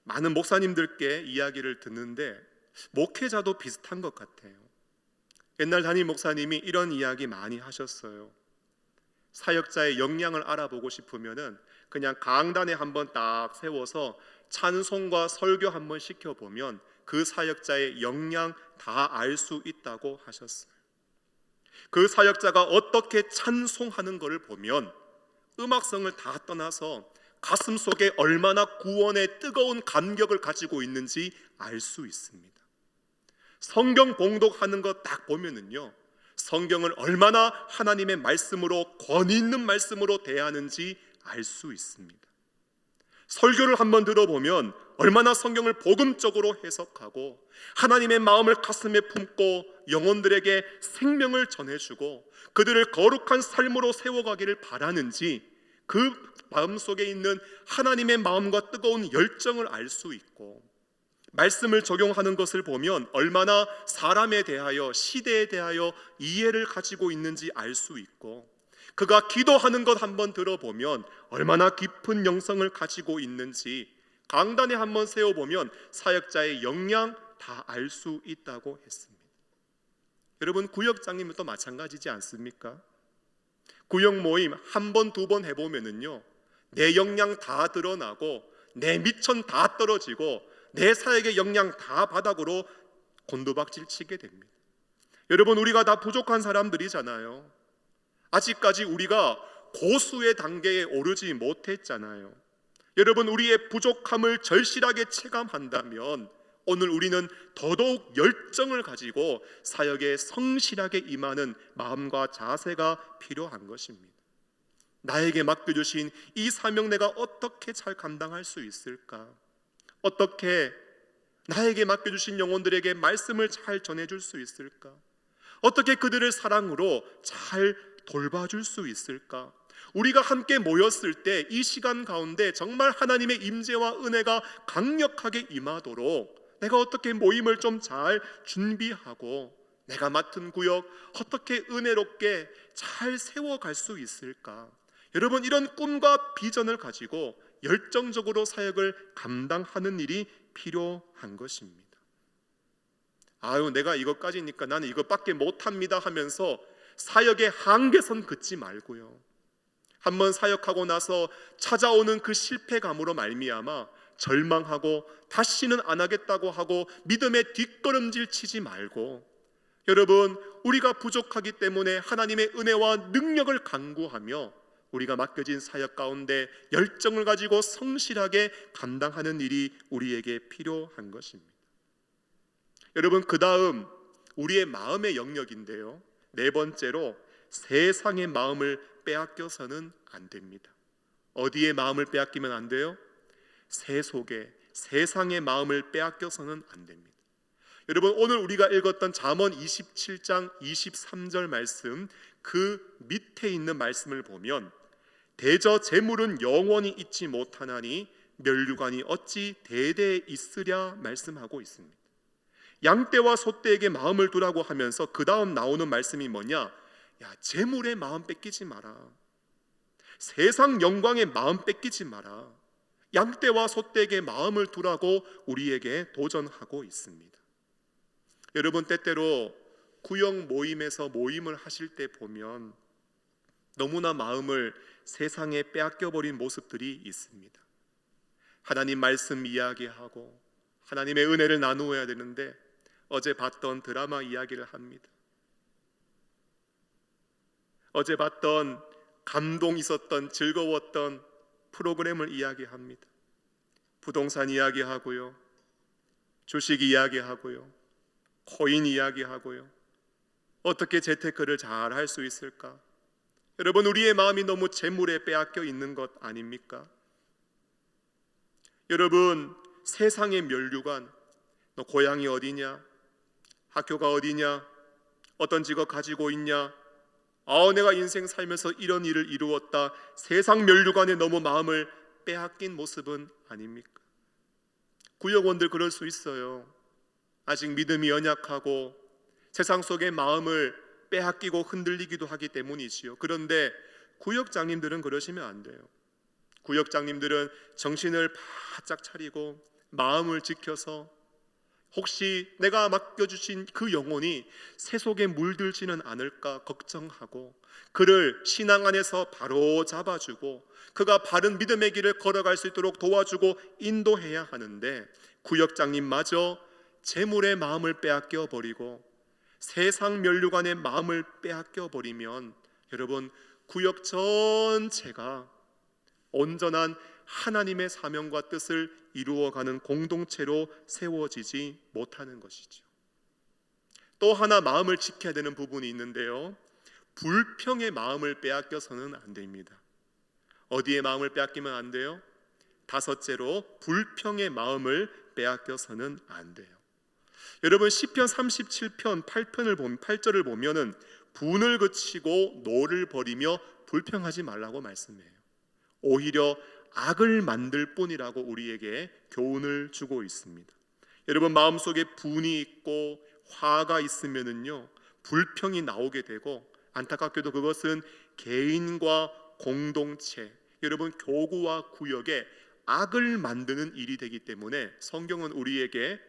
많은 목사님들께 이야기를 듣는데 목회자도 비슷한 것 같아요. 옛날 담임 목사님이 이런 이야기 많이 하셨어요. 사역자의 역량을 알아보고 싶으면은 그냥 강단에 한번 딱 세워서 찬송과 설교 한번 시켜보면 그 사역자의 역량 다 알 수 있다고 하셨어요. 그 사역자가 어떻게 찬송하는 것을 보면 음악성을 다 떠나서 가슴 속에 얼마나 구원의 뜨거운 감격을 가지고 있는지 알 수 있습니다. 성경 봉독하는 거 딱 보면은요, 성경을 얼마나 하나님의 말씀으로 권위 있는 말씀으로 대하는지 알 수 있습니다. 설교를 한번 들어보면 얼마나 성경을 복음적으로 해석하고 하나님의 마음을 가슴에 품고 영혼들에게 생명을 전해주고 그들을 거룩한 삶으로 세워가기를 바라는지 그 마음속에 있는 하나님의 마음과 뜨거운 열정을 알 수 있고, 말씀을 적용하는 것을 보면 얼마나 사람에 대하여 시대에 대하여 이해를 가지고 있는지 알 수 있고, 그가 기도하는 것 한번 들어보면 얼마나 깊은 영성을 가지고 있는지 강단에 한번 세워보면 사역자의 역량 다 알 수 있다고 했습니다. 여러분, 구역장님도 마찬가지지 않습니까? 구역 모임 한 번, 두 번 해보면은요, 내 역량 다 드러나고 내 미천 다 떨어지고 내 사역의 역량 다 바닥으로 곤두박질 치게 됩니다. 여러분, 우리가 다 부족한 사람들이잖아요. 아직까지 우리가 고수의 단계에 오르지 못했잖아요. 여러분, 우리의 부족함을 절실하게 체감한다면 오늘 우리는 더더욱 열정을 가지고 사역에 성실하게 임하는 마음과 자세가 필요한 것입니다. 나에게 맡겨주신 이 사명 내가 어떻게 잘 감당할 수 있을까? 어떻게 나에게 맡겨주신 영혼들에게 말씀을 잘 전해줄 수 있을까? 어떻게 그들을 사랑으로 잘 돌봐줄 수 있을까? 우리가 함께 모였을 때 이 시간 가운데 정말 하나님의 임재와 은혜가 강력하게 임하도록 내가 어떻게 모임을 좀 잘 준비하고 내가 맡은 구역 어떻게 은혜롭게 잘 세워갈 수 있을까? 여러분, 이런 꿈과 비전을 가지고 열정적으로 사역을 감당하는 일이 필요한 것입니다. 아유, 내가 이것까지니까 나는 이것밖에 못합니다 하면서 사역의 한계선 긋지 말고요, 한번 사역하고 나서 찾아오는 그 실패감으로 말미암아 절망하고 다시는 안 하겠다고 하고 믿음의 뒷걸음질 치지 말고, 여러분, 우리가 부족하기 때문에 하나님의 은혜와 능력을 간구하며 우리가 맡겨진 사역 가운데 열정을 가지고 성실하게 감당하는 일이 우리에게 필요한 것입니다. 여러분, 그 다음 우리의 마음의 영역인데요, 네 번째로 세상의 마음을 빼앗겨서는 안 됩니다. 어디에 마음을 빼앗기면 안 돼요? 세속에, 세상의 마음을 빼앗겨서는 안 됩니다. 여러분, 오늘 우리가 읽었던 잠언 27장 23절 말씀, 그 밑에 있는 말씀을 보면 대저 재물은 영원히 있지 못하나니 멸류관이 어찌 대대에 있으랴 말씀하고 있습니다. 양떼와 소떼에게 마음을 두라고 하면서 그 다음 나오는 말씀이 뭐냐? 야, 재물에 마음 뺏기지 마라. 세상 영광에 마음 뺏기지 마라. 양떼와 소떼에게 마음을 두라고 우리에게 도전하고 있습니다. 여러분, 때때로 구역 모임에서 모임을 하실 때 보면 너무나 마음을 세상에 빼앗겨버린 모습들이 있습니다. 하나님 말씀 이야기하고 하나님의 은혜를 나누어야 되는데 어제 봤던 드라마 이야기를 합니다. 어제 봤던 감동 있었던 즐거웠던 프로그램을 이야기합니다. 부동산 이야기하고요, 주식 이야기하고요, 코인 이야기하고요, 어떻게 재테크를 잘 할 수 있을까? 여러분, 우리의 마음이 너무 재물에 빼앗겨 있는 것 아닙니까? 여러분, 세상의 면류관, 너 고향이 어디냐? 학교가 어디냐? 어떤 직업 가지고 있냐? 내가 인생 살면서 이런 일을 이루었다. 세상 면류관에 너무 마음을 빼앗긴 모습은 아닙니까? 구역원들 그럴 수 있어요. 아직 믿음이 연약하고 세상 속에 마음을 빼앗기고 흔들리기도 하기 때문이지요. 그런데 구역장님들은 그러시면 안 돼요. 구역장님들은 정신을 바짝 차리고 마음을 지켜서 혹시 내가 맡겨주신 그 영혼이 새 속에 물들지는 않을까 걱정하고 그를 신앙 안에서 바로 잡아주고 그가 바른 믿음의 길을 걸어갈 수 있도록 도와주고 인도해야 하는데, 구역장님마저 재물의 마음을 빼앗겨 버리고 세상 면류관의 마음을 빼앗겨 버리면 여러분, 구역 전체가 온전한 하나님의 사명과 뜻을 이루어가는 공동체로 세워지지 못하는 것이죠. 또 하나 마음을 지켜야 되는 부분이 있는데요, 불평의 마음을 빼앗겨서는 안 됩니다. 어디에 마음을 빼앗기면 안 돼요? 다섯째로, 불평의 마음을 빼앗겨서는 안 돼요. 여러분, 시편 37편 8절을 보면은 분을 그치고 노를 버리며 불평하지 말라고 말씀해요. 오히려 악을 만들 뿐이라고 우리에게 교훈을 주고 있습니다. 여러분, 마음속에 분이 있고 화가 있으면은요, 불평이 나오게 되고, 안타깝게도 그것은 개인과 공동체, 여러분 교구와 구역에 악을 만드는 일이 되기 때문에 성경은 우리에게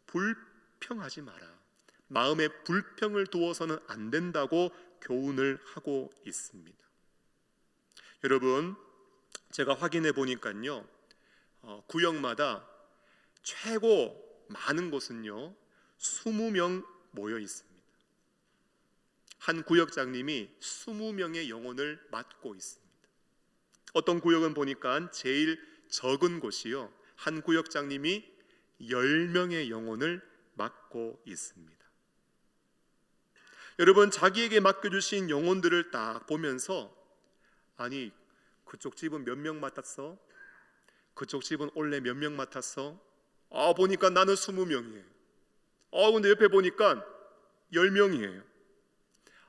불평하지 마라, 마음에 불평을 두어서는 안 된다고 교훈을 하고 있습니다. 여러분, 제가 확인해 보니까요, 구역마다 최고 많은 곳은요 20명 모여 있습니다. 한 구역장님이 20명의 영혼을 맡고 있습니다. 어떤 구역은 보니까 제일 적은 곳이요, 한 구역장님이 10명의 영혼을 맡고 있습니다. 여러분, 자기에게 맡겨주신 영혼들을 딱 보면서, 아니 그쪽 집은 몇 명 맡았어? 그쪽 집은 올해 몇 명 맡았어? 보니까 나는 20명이에요. 근데 옆에 보니까 10명이에요.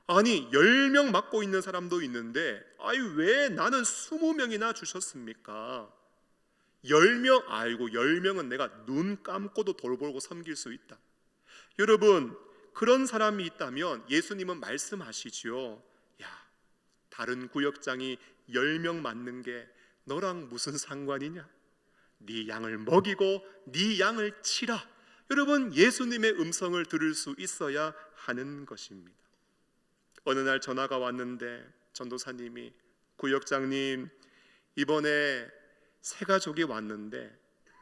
아니 10명 맡고 있는 사람도 있는데 왜 나는 20명이나 주셨습니까? 10명, 10명은 내가 눈 감고도 돌보고 섬길 수 있다. 여러분, 그런 사람이 있다면 예수님은 말씀하시지요. 다른 구역장이 10명 맡는 게 너랑 무슨 상관이냐? 네 양을 먹이고 네 양을 치라. 여러분, 예수님의 음성을 들을 수 있어야 하는 것입니다. 어느 날 전화가 왔는데 전도사님이, 구역장님 이번에 새 가족이 왔는데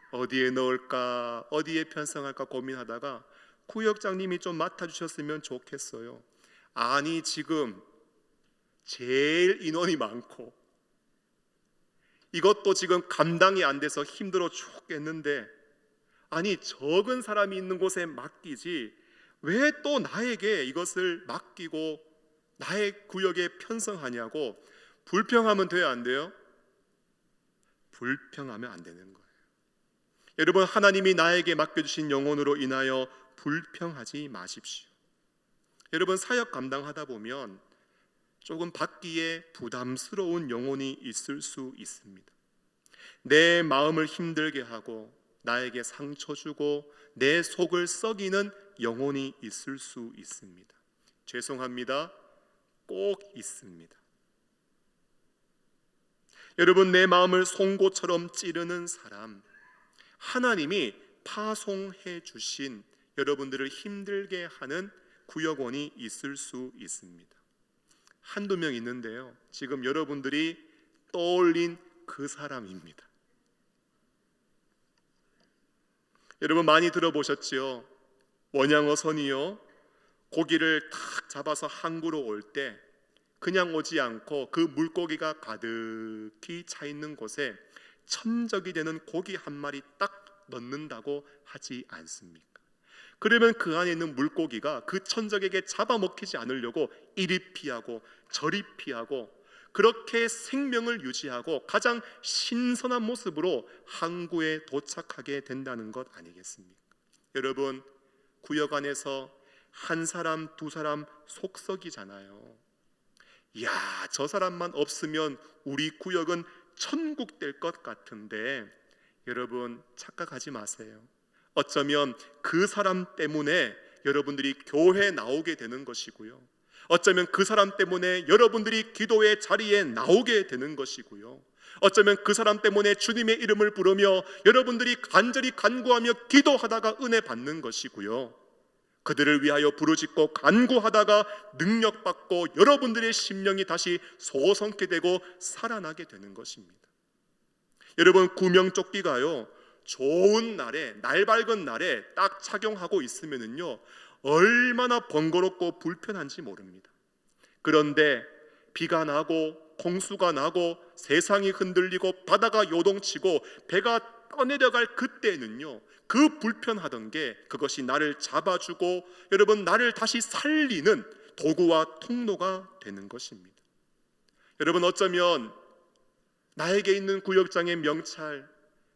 어디에 넣을까, 어디에 편성할까 고민하다가 구역장님이 좀 맡아주셨으면 좋겠어요. 아니 지금 제일 인원이 많고 이것도 지금 감당이 안 돼서 힘들어 죽겠는데 아니 적은 사람이 있는 곳에 맡기지 왜 또 나에게 이것을 맡기고 나의 구역에 편성하냐고. 불평하면 돼요, 안 돼요? 불평하면 안 되는 거예요. 여러분, 하나님이 나에게 맡겨주신 영혼으로 인하여 불평하지 마십시오. 여러분, 사역 감당하다 보면 조금 받기에 부담스러운 영혼이 있을 수 있습니다. 내 마음을 힘들게 하고 나에게 상처 주고 내 속을 썩이는 영혼이 있을 수 있습니다. 죄송합니다. 꼭 있습니다. 여러분, 내 마음을 송곳처럼 찌르는 사람, 하나님이 파송해 주신 여러분들을 힘들게 하는 구역원이 있을 수 있습니다. 한두 명 있는데요, 지금 여러분들이 떠올린 그 사람입니다. 여러분, 많이 들어보셨지요? 원양어선이요, 고기를 탁 잡아서 항구로 올 때 그냥 오지 않고 그 물고기가 가득히 차 있는 곳에 천적이 되는 고기 한 마리 딱 넣는다고 하지 않습니까? 그러면 그 안에 있는 물고기가 그 천적에게 잡아먹히지 않으려고 이리 피하고 저리 피하고 그렇게 생명을 유지하고 가장 신선한 모습으로 항구에 도착하게 된다는 것 아니겠습니까? 여러분, 구역 안에서 한 사람 두 사람 속썩이잖아요. 야, 저 사람만 없으면 우리 구역은 천국 될 것 같은데, 여러분 착각하지 마세요. 어쩌면 그 사람 때문에 여러분들이 교회에 나오게 되는 것이고요, 어쩌면 그 사람 때문에 여러분들이 기도의 자리에 나오게 되는 것이고요, 어쩌면 그 사람 때문에 주님의 이름을 부르며 여러분들이 간절히 간구하며 기도하다가 은혜 받는 것이고요, 그들을 위하여 부르짖고 간구하다가 능력받고 여러분들의 심령이 다시 소성케 되고 살아나게 되는 것입니다. 여러분, 구명조끼가요, 좋은 날에, 날 밝은 날에 딱 착용하고 있으면은요 얼마나 번거롭고 불편한지 모릅니다. 그런데 비가 나고 홍수가 나고 세상이 흔들리고 바다가 요동치고 배가 떠내려갈 그때는요, 그 불편하던 게 그것이 나를 잡아주고 여러분 나를 다시 살리는 도구와 통로가 되는 것입니다. 여러분, 어쩌면 나에게 있는 구역장의 명찰,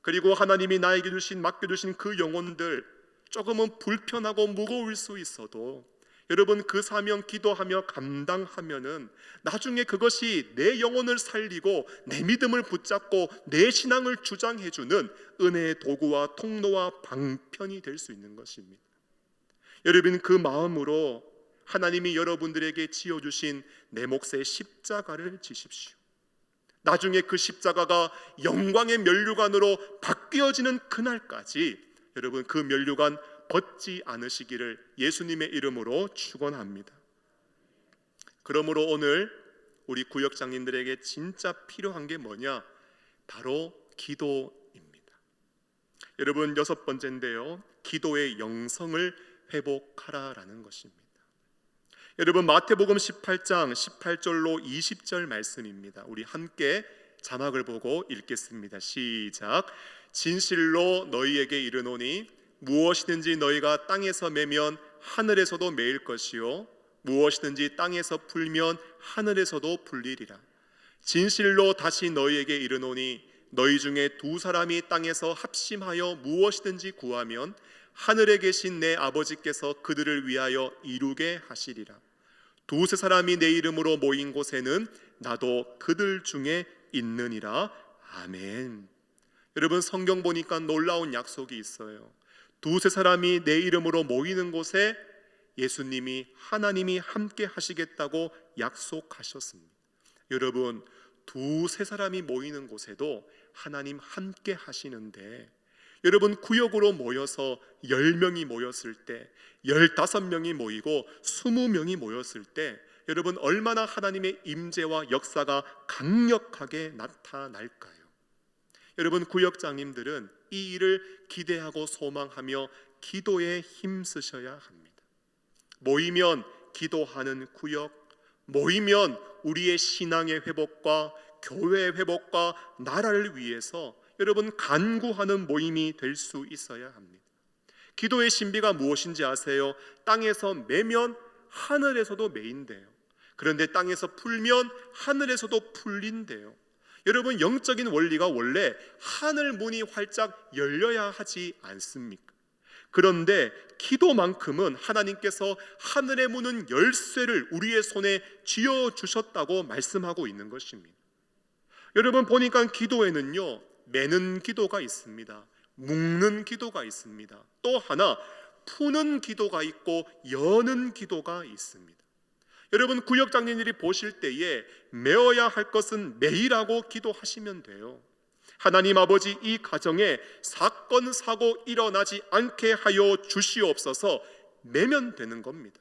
그리고 하나님이 나에게 맡겨주신 그 영혼들 조금은 불편하고 무거울 수 있어도 여러분 그 사명 기도하며 감당하면은 나중에 그것이 내 영혼을 살리고 내 믿음을 붙잡고 내 신앙을 주장해주는 은혜의 도구와 통로와 방편이 될 수 있는 것입니다. 여러분, 그 마음으로 하나님이 여러분들에게 지어주신 내 몫의 십자가를 지십시오. 나중에 그 십자가가 영광의 면류관으로 바뀌어지는 그날까지 여러분 그 면류관 벗지 않으시기를 예수님의 이름으로 축원합니다. 그러므로 오늘 우리 구역장님들에게 진짜 필요한 게 뭐냐? 바로 기도입니다. 여러분, 여섯 번째인데요, 기도의 영성을 회복하라라는 것입니다. 여러분, 마태복음 18장 18절로 20절 말씀입니다. 우리 함께 자막을 보고 읽겠습니다. 시작. 진실로 너희에게 이르노니 무엇이든지 너희가 땅에서 매면 하늘에서도 매일 것이요 무엇이든지 땅에서 풀면 하늘에서도 풀리리라. 진실로 다시 너희에게 이르노니 너희 중에 두 사람이 땅에서 합심하여 무엇이든지 구하면 하늘에 계신 내 아버지께서 그들을 위하여 이루게 하시리라. 두세 사람이 내 이름으로 모인 곳에는 나도 그들 중에 있느니라. 아멘. 여러분, 성경 보니까 놀라운 약속이 있어요. 두세 사람이 내 이름으로 모이는 곳에 예수님이, 하나님이 함께 하시겠다고 약속하셨습니다. 여러분, 두세 사람이 모이는 곳에도 하나님 함께 하시는데, 여러분 구역으로 모여서 10명이 모였을 때, 15명이 모이고 20명이 모였을 때 여러분 얼마나 하나님의 임재와 역사가 강력하게 나타날까요? 여러분, 구역장님들은 이 일을 기대하고 소망하며 기도에 힘쓰셔야 합니다. 모이면 기도하는 구역, 모이면 우리의 신앙의 회복과 교회의 회복과 나라를 위해서 여러분 간구하는 모임이 될 수 있어야 합니다. 기도의 신비가 무엇인지 아세요? 땅에서 매면 하늘에서도 매인대요. 그런데 땅에서 풀면 하늘에서도 풀린대요. 여러분, 영적인 원리가 원래 하늘 문이 활짝 열려야 하지 않습니까? 그런데 기도만큼은 하나님께서 하늘의 문은 열쇠를 우리의 손에 쥐어주셨다고 말씀하고 있는 것입니다. 여러분, 보니까 기도에는요 매는 기도가 있습니다. 묶는 기도가 있습니다. 또 하나 푸는 기도가 있고 여는 기도가 있습니다. 여러분, 구역장님들이 보실 때에 메어야 할 것은 매일하고 기도하시면 돼요. 하나님 아버지, 이 가정에 사건 사고 일어나지 않게 하여 주시옵소서 매면 되는 겁니다.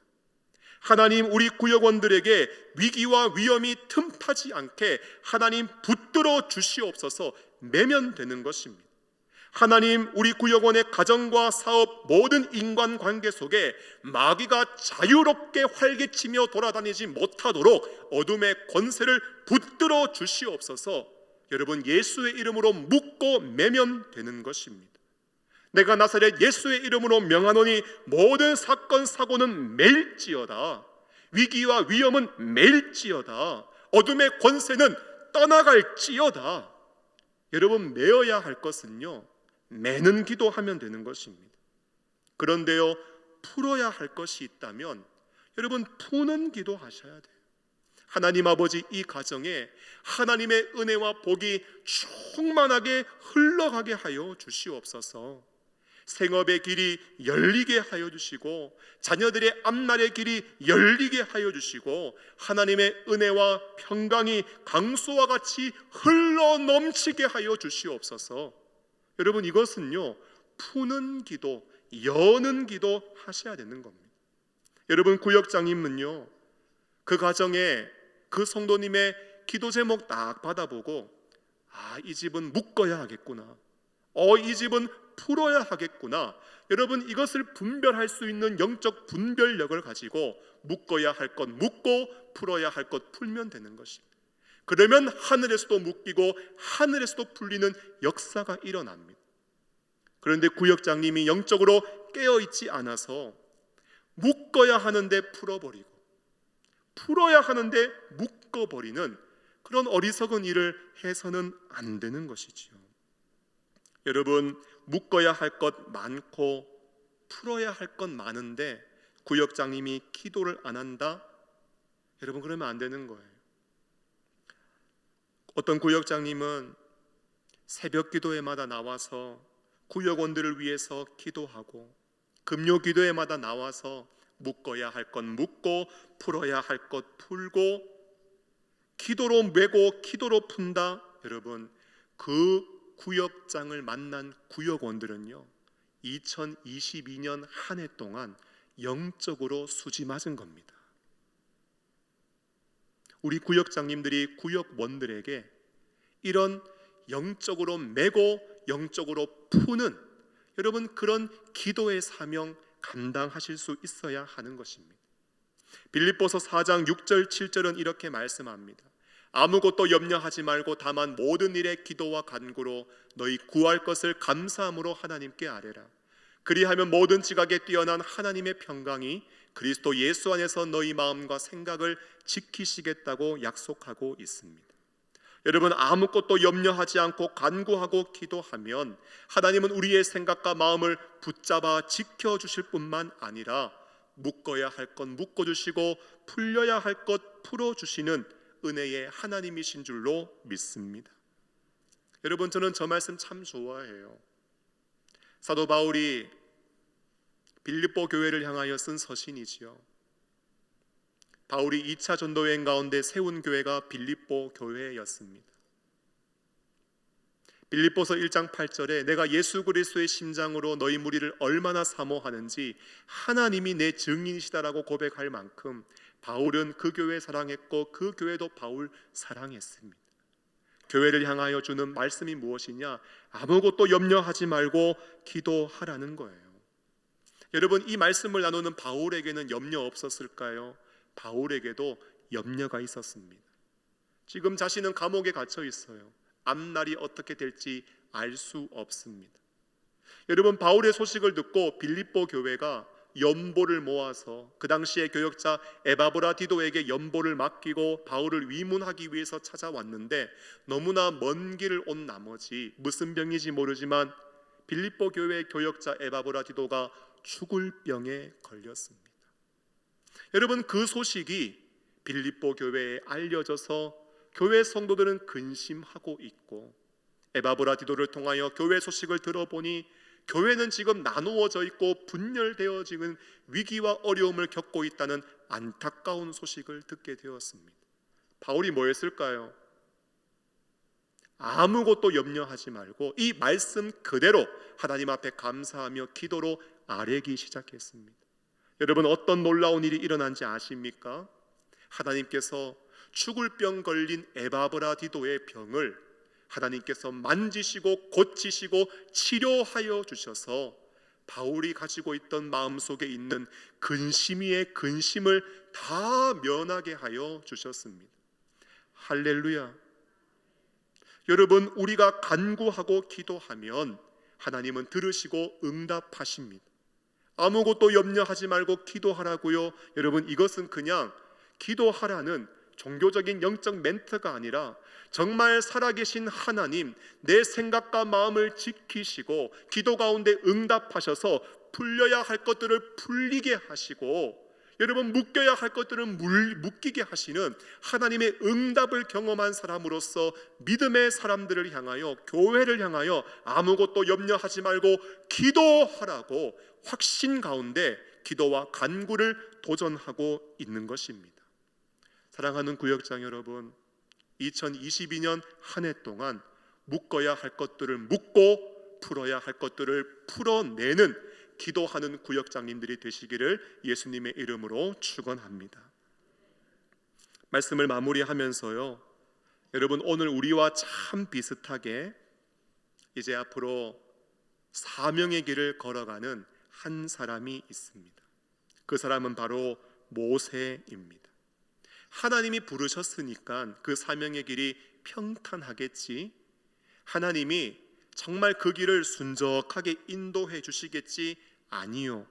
하나님, 우리 구역원들에게 위기와 위험이 틈타지 않게 하나님 붙들어 주시옵소서 매면 되는 것입니다. 하나님, 우리 구역원의 가정과 사업, 모든 인간관계 속에 마귀가 자유롭게 활개치며 돌아다니지 못하도록 어둠의 권세를 붙들어 주시옵소서. 여러분, 예수의 이름으로 묶고 매면 되는 것입니다. 내가 나사렛 예수의 이름으로 명하노니 모든 사건 사고는 맬지어다. 위기와 위험은 맬지어다. 어둠의 권세는 떠나갈지어다. 여러분, 메어야 할 것은요, 매는 기도하면 되는 것입니다. 그런데요, 풀어야 할 것이 있다면 여러분, 푸는 기도하셔야 돼요. 하나님 아버지, 이 가정에 하나님의 은혜와 복이 충만하게 흘러가게 하여 주시옵소서. 생업의 길이 열리게 하여 주시고 자녀들의 앞날의 길이 열리게 하여 주시고 하나님의 은혜와 평강이 강수와 같이 흘러 넘치게 하여 주시옵소서. 여러분, 이것은요, 푸는 기도, 여는 기도 하셔야 되는 겁니다. 여러분, 구역장님은요, 그 가정에 그 성도님의 기도 제목 딱 받아보고, 이 집은 묶어야 하겠구나, 이 집은 풀어야 하겠구나, 여러분, 이것을 분별할 수 있는 영적 분별력을 가지고 묶어야 할 것 묶고 풀어야 할 것 풀면 되는 것입니다. 그러면 하늘에서도 묶이고 하늘에서도 풀리는 역사가 일어납니다. 그런데 구역장님이 영적으로 깨어있지 않아서 묶어야 하는데 풀어버리고 풀어야 하는데 묶어버리는 그런 어리석은 일을 해서는 안 되는 것이지요. 여러분, 묶어야 할 것 많고 풀어야 할 것 많은데 구역장님이 기도를 안 한다? 여러분, 그러면 안 되는 거예요. 어떤 구역장님은 새벽 기도회마다 나와서 구역원들을 위해서 기도하고 금요 기도회마다 나와서 묶어야 할 것 묶고 풀어야 할 것 풀고 기도로 메고 기도로 푼다. 여러분, 그 구역장을 만난 구역원들은요, 2022년 한 해 동안 영적으로 수지 맞은 겁니다. 우리 구역장님들이 구역원들에게 이런 영적으로 메고 영적으로 푸는, 여러분, 그런 기도의 사명 감당하실 수 있어야 하는 것입니다. 빌립보서 4장 6절 7절은 이렇게 말씀합니다. 아무것도 염려하지 말고 다만 모든 일에 기도와 간구로 너희 구할 것을 감사함으로 하나님께 아뢰라. 그리하면 모든 지각에 뛰어난 하나님의 평강이 그리스도 예수 안에서 너희 마음과 생각을 지키시겠다고 약속하고 있습니다. 여러분, 아무것도 염려하지 않고 간구하고 기도하면 하나님은 우리의 생각과 마음을 붙잡아 지켜주실 뿐만 아니라 묶어야 할 것 묶어주시고 풀려야 할 것 풀어주시는 은혜의 하나님이신 줄로 믿습니다. 여러분, 저는 저 말씀 참 좋아해요. 사도 바울이 빌립보 교회를 향하여 쓴 서신이지요. 바울이 2차 전도 여행 가운데 세운 교회가 빌립보 교회였습니다. 빌립보서 1장 8절에 내가 예수 그리스도의 심장으로 너희 무리를 얼마나 사모하는지 하나님이 내 증인이시다라고 고백할 만큼 바울은 그 교회 사랑했고 그 교회도 바울 사랑했습니다. 교회를 향하여 주는 말씀이 무엇이냐? 아무것도 염려하지 말고 기도하라는 거예요. 여러분, 이 말씀을 나누는 바울에게는 염려 없었을까요? 바울에게도 염려가 있었습니다. 지금 자신은 감옥에 갇혀 있어요. 앞날이 어떻게 될지 알 수 없습니다. 여러분, 바울의 소식을 듣고 빌립보 교회가 연보를 모아서 그 당시의 교역자 에바브라디도에게 연보를 맡기고 바울을 위문하기 위해서 찾아왔는데 너무나 먼 길을 온 나머지 무슨 병인지 모르지만 빌립보 교회의 교역자 에바브라디도가 죽을 병에 걸렸습니다. 여러분, 그 소식이 빌립보 교회에 알려져서 교회 성도들은 근심하고 있고 에바브라디도를 통하여 교회 소식을 들어보니 교회는 지금 나누어져 있고 분열되어지는 위기와 어려움을 겪고 있다는 안타까운 소식을 듣게 되었습니다. 바울이 뭐 했을까요? 아무것도 염려하지 말고 이 말씀 그대로 하나님 앞에 감사하며 기도로 아뢰기 시작했습니다. 여러분, 어떤 놀라운 일이 일어난지 아십니까? 하나님께서 죽을 병 걸린 에바브라디도의 병을 하나님께서 만지시고 고치시고 치료하여 주셔서 바울이 가지고 있던 마음속에 있는 근심 위의 근심을 다 면하게 하여 주셨습니다. 할렐루야. 여러분, 우리가 간구하고 기도하면 하나님은 들으시고 응답하십니다. 아무것도 염려하지 말고 기도하라고요. 여러분, 이것은 그냥 기도하라는 종교적인 영적 멘트가 아니라 정말 살아계신 하나님, 내 생각과 마음을 지키시고 기도 가운데 응답하셔서 풀려야 할 것들을 풀리게 하시고, 여러분, 묶여야 할 것들은 묶이게 하시는 하나님의 응답을 경험한 사람으로서 믿음의 사람들을 향하여, 교회를 향하여 아무것도 염려하지 말고 기도하라고 확신 가운데 기도와 간구를 도전하고 있는 것입니다. 사랑하는 구역장 여러분, 2022년 한 해 동안 묶어야 할 것들을 묶고 풀어야 할 것들을 풀어내는 기도하는 구역장님들이 되시기를 예수님의 이름으로 축원합니다. 말씀을 마무리하면서요, 여러분, 오늘 우리와 참 비슷하게 이제 앞으로 사명의 길을 걸어가는 한 사람이 있습니다. 그 사람은 바로 모세입니다. 하나님이 부르셨으니까 그 사명의 길이 평탄하겠지, 하나님이 정말 그 길을 순적하게 인도해 주시겠지, 아니요.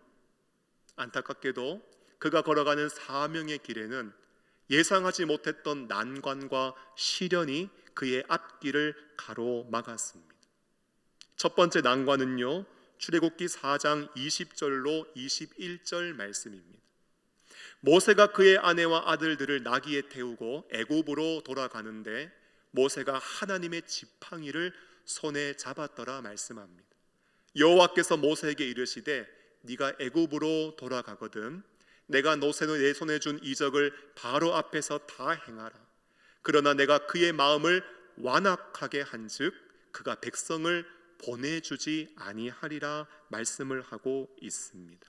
안타깝게도 그가 걸어가는 사명의 길에는 예상하지 못했던 난관과 시련이 그의 앞길을 가로막았습니다. 첫 번째 난관은요, 출애굽기 4장 20절로 21절 말씀입니다. 모세가 그의 아내와 아들들을 나귀에 태우고 애굽으로 돌아가는데 모세가 하나님의 지팡이를 손에 잡았더라 말씀합니다. 여호와께서 모세에게 이르시되 네가 애굽으로 돌아가거든 내가 내 손에 준 이적을 바로 앞에서 다 행하라. 그러나 내가 그의 마음을 완악하게 한즉 그가 백성을 보내주지 아니하리라 말씀을 하고 있습니다.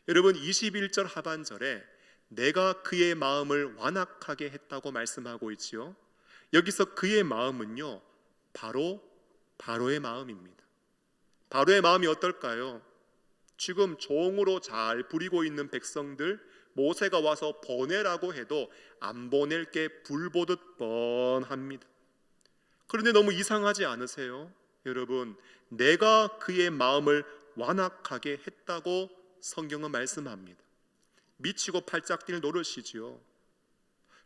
여러분, 21절 하반절에 내가 그의 마음을 완악하게 했다고 말씀하고 있지요. 여기서 그의 마음은요, 바로의 마음입니다. 바로의 마음이 어떨까요? 지금 종으로 잘 부리고 있는 백성들 모세가 와서 보내라고 해도 안 보낼 게 불보듯 뻔합니다. 그런데 너무 이상하지 않으세요? 여러분, 내가 그의 마음을 완악하게 했다고 성경은 말씀합니다. 미치고 팔짝 뛸 노릇이지요.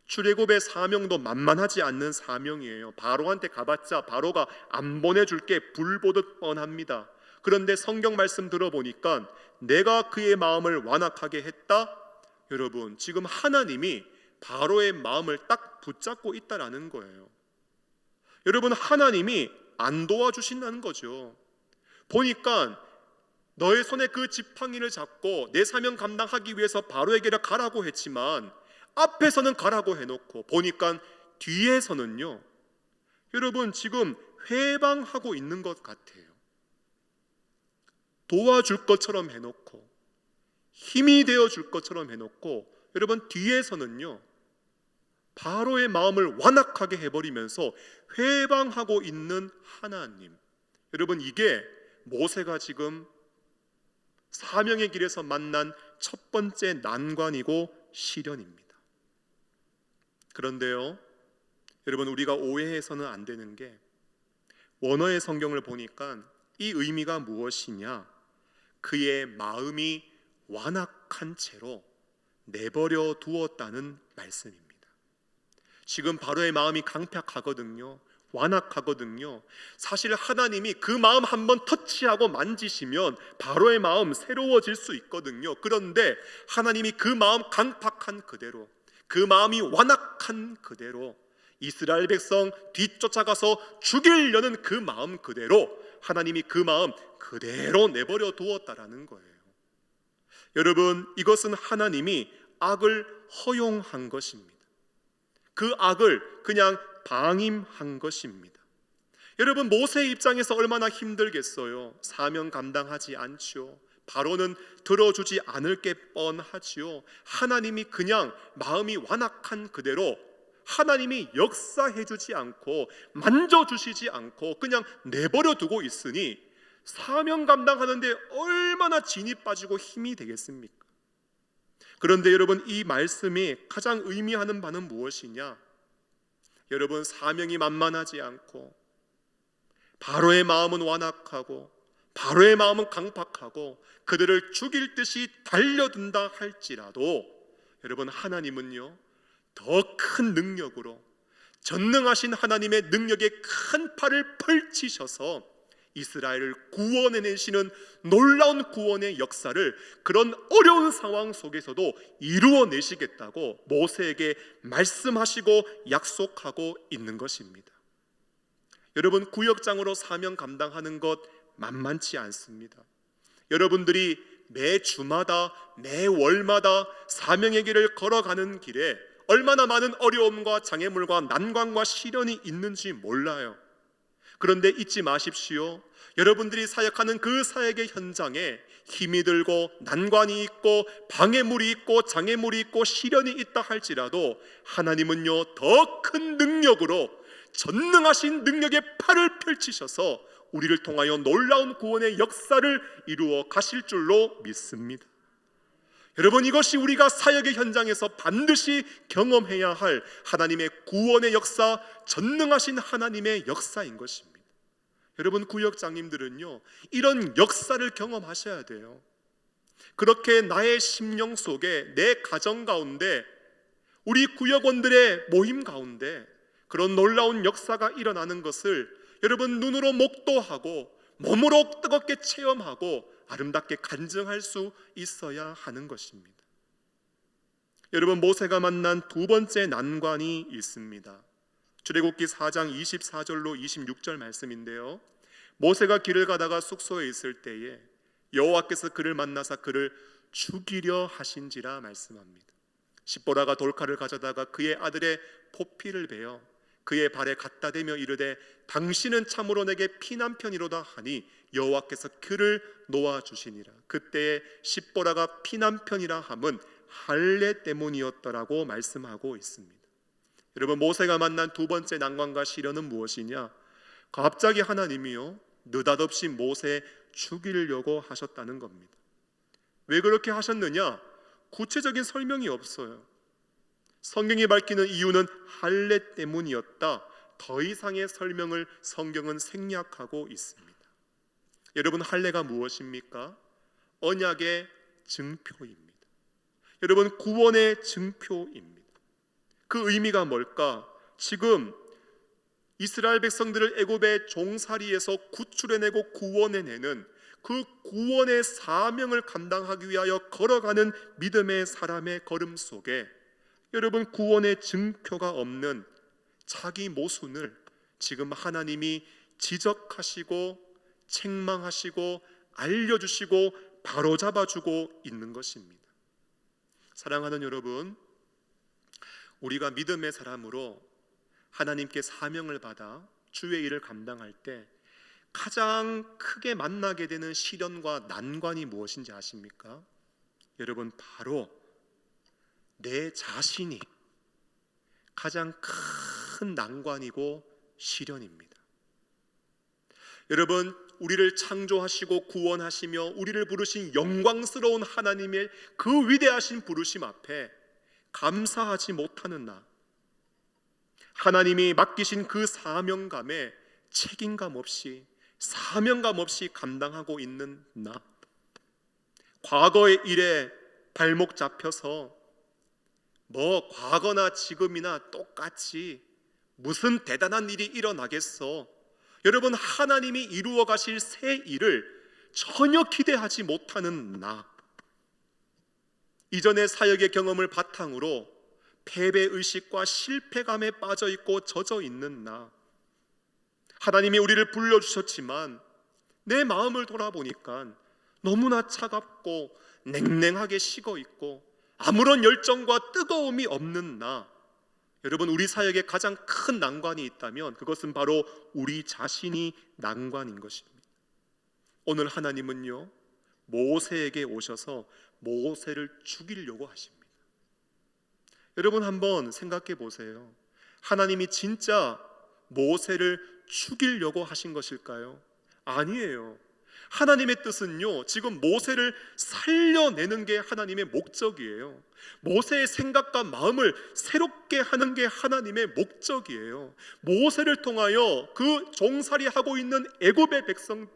출애굽의 사명도 만만하지 않는 사명이에요. 바로한테 가봤자 바로가 안 보내줄 게 불보듯 뻔합니다. 그런데 성경 말씀 들어보니까 내가 그의 마음을 완악하게 했다. 여러분, 지금 하나님이 바로의 마음을 딱 붙잡고 있다라는 거예요. 여러분, 하나님이 안 도와주신다는 거죠. 보니까 너의 손에 그 지팡이를 잡고 내 사명 감당하기 위해서 바로에게 가라고 했지만 앞에서는 가라고 해놓고 보니까 뒤에서는요, 여러분, 지금 회방하고 있는 것 같아요. 도와줄 것처럼 해놓고 힘이 되어줄 것처럼 해놓고 여러분, 뒤에서는요 바로의 마음을 완악하게 해버리면서 회방하고 있는 하나님. 여러분, 이게 모세가 지금 사명의 길에서 만난 첫 번째 난관이고 시련입니다. 그런데요, 여러분, 우리가 오해해서는 안 되는 게 원어의 성경을 보니까 이 의미가 무엇이냐, 그의 마음이 완악한 채로 내버려 두었다는 말씀입니다. 지금 바로의 마음이 강팍하거든요. 완악하거든요. 사실 하나님이 그 마음 한번 터치하고 만지시면 바로의 마음 새로워질 수 있거든요. 그런데 하나님이 그 마음 강팍한 그대로, 그 마음이 완악한 그대로 이스라엘 백성 뒤쫓아가서 죽이려는 그 마음 그대로 하나님이 그 마음 그대로 내버려 두었다라는 거예요. 여러분, 이것은 하나님이 악을 허용한 것입니다. 그 악을 그냥 방임한 것입니다. 여러분, 모세의 입장에서 얼마나 힘들겠어요. 사명 감당하지 않지요. 바로는 들어주지 않을 게 뻔하지요. 하나님이 그냥 마음이 완악한 그대로 하나님이 역사해주지 않고 만져주시지 않고 그냥 내버려 두고 있으니 사명 감당하는데 얼마나 진이 빠지고 힘이 되겠습니까? 그런데 여러분, 이 말씀이 가장 의미하는 바는 무엇이냐? 여러분, 사명이 만만하지 않고 바로의 마음은 완악하고 바로의 마음은 강팍하고 그들을 죽일 듯이 달려든다 할지라도 여러분, 하나님은요 더 큰 능력으로, 전능하신 하나님의 능력의 큰 팔을 펼치셔서 이스라엘을 구원해내시는 놀라운 구원의 역사를 그런 어려운 상황 속에서도 이루어내시겠다고 모세에게 말씀하시고 약속하고 있는 것입니다. 여러분, 구역장으로 사명 감당하는 것 만만치 않습니다. 여러분들이 매 주마다 매 월마다 사명의 길을 걸어가는 길에 얼마나 많은 어려움과 장애물과 난관과 시련이 있는지 몰라요. 그런데 잊지 마십시오. 여러분들이 사역하는 그 사역의 현장에 힘이 들고 난관이 있고 방해물이 있고 장애물이 있고 시련이 있다 할지라도 하나님은요 더 큰 능력으로 전능하신 능력의 팔을 펼치셔서 우리를 통하여 놀라운 구원의 역사를 이루어 가실 줄로 믿습니다. 여러분, 이것이 우리가 사역의 현장에서 반드시 경험해야 할 하나님의 구원의 역사, 전능하신 하나님의 역사인 것입니다. 여러분, 구역장님들은요 이런 역사를 경험하셔야 돼요. 그렇게 나의 심령 속에, 내 가정 가운데, 우리 구역원들의 모임 가운데 그런 놀라운 역사가 일어나는 것을 여러분 눈으로 목도하고 몸으로 뜨겁게 체험하고 아름답게 간증할 수 있어야 하는 것입니다. 여러분, 모세가 만난 두 번째 난관이 있습니다. 출애굽기 4장 24절로 26절 말씀인데요, 모세가 길을 가다가 숙소에 있을 때에 여호와께서 그를 만나사 그를 죽이려 하신지라 말씀합니다. 십보라가 돌칼을 가져다가 그의 아들의 포피를 베어 그의 발에 갖다 대며 이르되 당신은 참으로 내게 피난편이로다 하니 여호와께서 그를 놓아주시니라. 그때에 십보라가 피난편이라 함은 할례 때문이었더라고 말씀하고 있습니다. 여러분, 모세가 만난 두 번째 난관과 시련은 무엇이냐? 갑자기 하나님이요 느닷없이 모세 죽이려고 하셨다는 겁니다. 왜 그렇게 하셨느냐? 구체적인 설명이 없어요. 성경이 밝히는 이유는 할례 때문이었다. 더 이상의 설명을 성경은 생략하고 있습니다. 여러분, 할례가 무엇입니까? 언약의 증표입니다. 여러분, 구원의 증표입니다. 그 의미가 뭘까? 지금 이스라엘 백성들을 애굽의 종살이에서 구출해내고 구원해내는 그 구원의 사명을 감당하기 위하여 걸어가는 믿음의 사람의 걸음 속에 여러분, 구원의 증표가 없는 자기 모순을 지금 하나님이 지적하시고 책망하시고 알려주시고 바로잡아주고 있는 것입니다. 사랑하는 여러분, 우리가 믿음의 사람으로 하나님께 사명을 받아 주의 일을 감당할 때 가장 크게 만나게 되는 시련과 난관이 무엇인지 아십니까? 여러분, 바로 내 자신이 가장 큰 난관이고 시련입니다. 여러분, 우리를 창조하시고 구원하시며 우리를 부르신 영광스러운 하나님의 그 위대하신 부르심 앞에 감사하지 못하는 나, 하나님이 맡기신 그 사명감에 책임감 없이 사명감 없이 감당하고 있는 나, 과거의 일에 발목 잡혀서 과거나 지금이나 똑같이 무슨 대단한 일이 일어나겠어, 여러분, 하나님이 이루어 가실 새 일을 전혀 기대하지 못하는 나, 이전의 사역의 경험을 바탕으로 패배의식과 실패감에 빠져있고 젖어있는 나, 하나님이 우리를 불러주셨지만 내 마음을 돌아보니까 너무나 차갑고 냉랭하게 식어있고 아무런 열정과 뜨거움이 없는 나, 여러분, 우리 사역에 가장 큰 난관이 있다면 그것은 바로 우리 자신이 난관인 것입니다. 오늘 하나님은요 모세에게 오셔서 모세를 죽이려고 하십니다. 여러분, 한번 생각해 보세요. 하나님이 진짜 모세를 죽이려고 하신 것일까요? 아니에요. 하나님의 뜻은요, 지금 모세를 살려내는 게 하나님의 목적이에요. 모세의 생각과 마음을 새롭게 하는 게 하나님의 목적이에요. 모세를 통하여 그 종살이 하고 있는 애굽의 백성,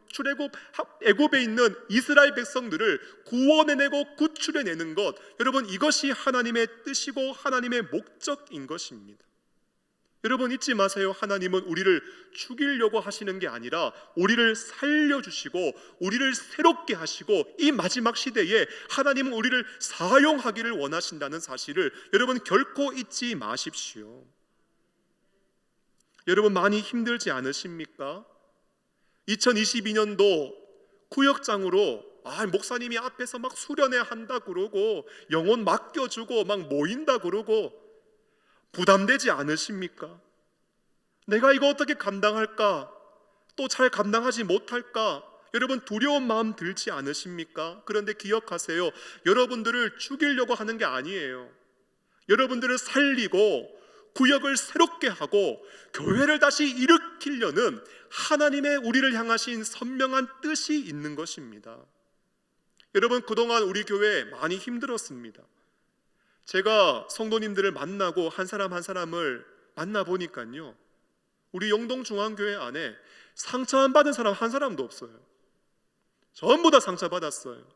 애굽에 있는 이스라엘 백성들을 구원해내고 구출해내는 것, 여러분, 이것이 하나님의 뜻이고 하나님의 목적인 것입니다. 여러분, 잊지 마세요. 하나님은 우리를 죽이려고 하시는 게 아니라 우리를 살려주시고 우리를 새롭게 하시고 이 마지막 시대에 하나님은 우리를 사용하기를 원하신다는 사실을 여러분 결코 잊지 마십시오. 여러분, 많이 힘들지 않으십니까? 2022년도 구역장으로 목사님이 앞에서 막 수련회 한다 그러고 영혼 맡겨주고 막 모인다 그러고 부담되지 않으십니까? 내가 이거 어떻게 감당할까? 또 잘 감당하지 못할까? 여러분, 두려운 마음 들지 않으십니까? 그런데 기억하세요. 여러분들을 죽이려고 하는 게 아니에요. 여러분들을 살리고 구역을 새롭게 하고 교회를 다시 일으키려는 하나님의 우리를 향하신 선명한 뜻이 있는 것입니다. 여러분, 그동안 우리 교회 많이 힘들었습니다. 제가 성도님들을 만나고 한 사람 한 사람을 만나보니까요, 우리 영동중앙교회 안에 상처 안 받은 사람 한 사람도 없어요. 전부 다 상처받았어요.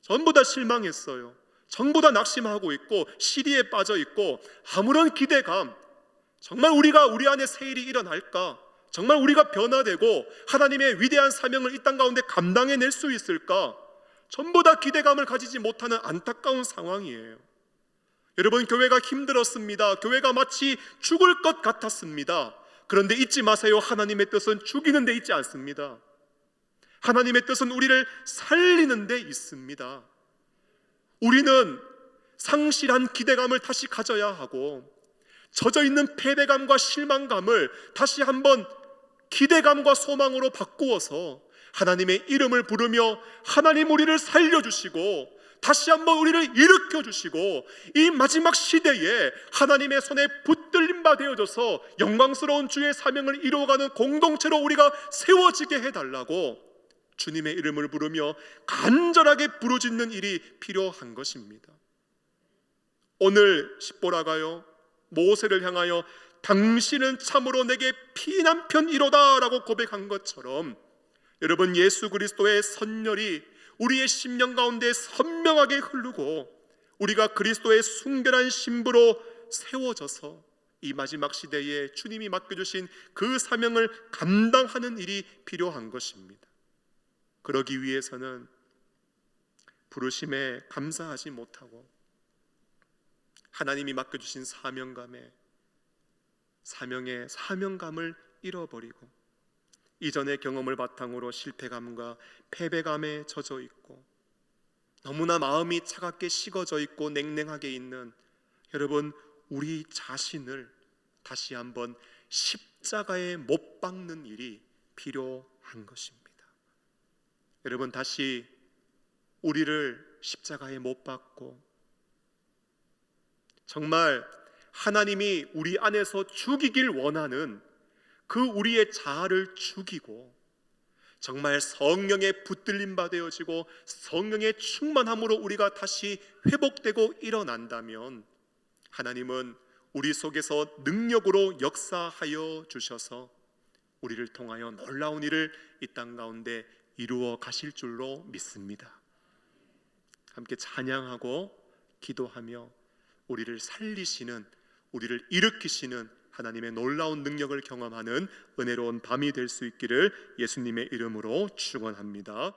전부 다 실망했어요. 전부 다 낙심하고 있고 시리에 빠져 있고 아무런 기대감, 정말 우리 안에 새 일이 일어날까? 정말 우리가 변화되고 하나님의 위대한 사명을 이 땅 가운데 감당해낼 수 있을까? 전부 다 기대감을 가지지 못하는 안타까운 상황이에요. 여러분, 교회가 힘들었습니다. 교회가 마치 죽을 것 같았습니다. 그런데 잊지 마세요. 하나님의 뜻은 죽이는 데 있지 않습니다. 하나님의 뜻은 우리를 살리는 데 있습니다. 우리는 상실한 기대감을 다시 가져야 하고 젖어있는 패배감과 실망감을 다시 한번 기대감과 소망으로 바꾸어서 하나님의 이름을 부르며 하나님 우리를 살려주시고 다시 한번 우리를 일으켜주시고 이 마지막 시대에 하나님의 손에 붙들림 바 되어져서 영광스러운 주의 사명을 이루어가는 공동체로 우리가 세워지게 해달라고 주님의 이름을 부르며 간절하게 부르짖는 일이 필요한 것입니다. 오늘 십보라가요, 모세를 향하여 당신은 참으로 내게 피난편이로다 라고 고백한 것처럼 여러분, 예수 그리스도의 선열이 우리의 심령 가운데 선명하게 흐르고 우리가 그리스도의 순결한 신부로 세워져서 이 마지막 시대에 주님이 맡겨주신 그 사명을 감당하는 일이 필요한 것입니다. 그러기 위해서는 부르심에 감사하지 못하고 하나님이 맡겨주신 사명감을 잃어버리고 이전의 경험을 바탕으로 실패감과 패배감에 젖어 있고 너무나 마음이 차갑게 식어져 있고 냉랭하게 있는 여러분, 우리 자신을 다시 한번 십자가에 못 박는 일이 필요한 것입니다. 여러분, 다시 우리를 십자가에 못 박고 정말 하나님이 우리 안에서 죽이길 원하는 그 우리의 자아를 죽이고 정말 성령의 붙들림 바 되어지고 성령의 충만함으로 우리가 다시 회복되고 일어난다면 하나님은 우리 속에서 능력으로 역사하여 주셔서 우리를 통하여 놀라운 일을 이 땅 가운데 이루어 가실 줄로 믿습니다. 함께 찬양하고 기도하며 우리를 살리시는, 우리를 일으키시는 하나님의 놀라운 능력을 경험하는 은혜로운 밤이 될 수 있기를 예수님의 이름으로 축원합니다.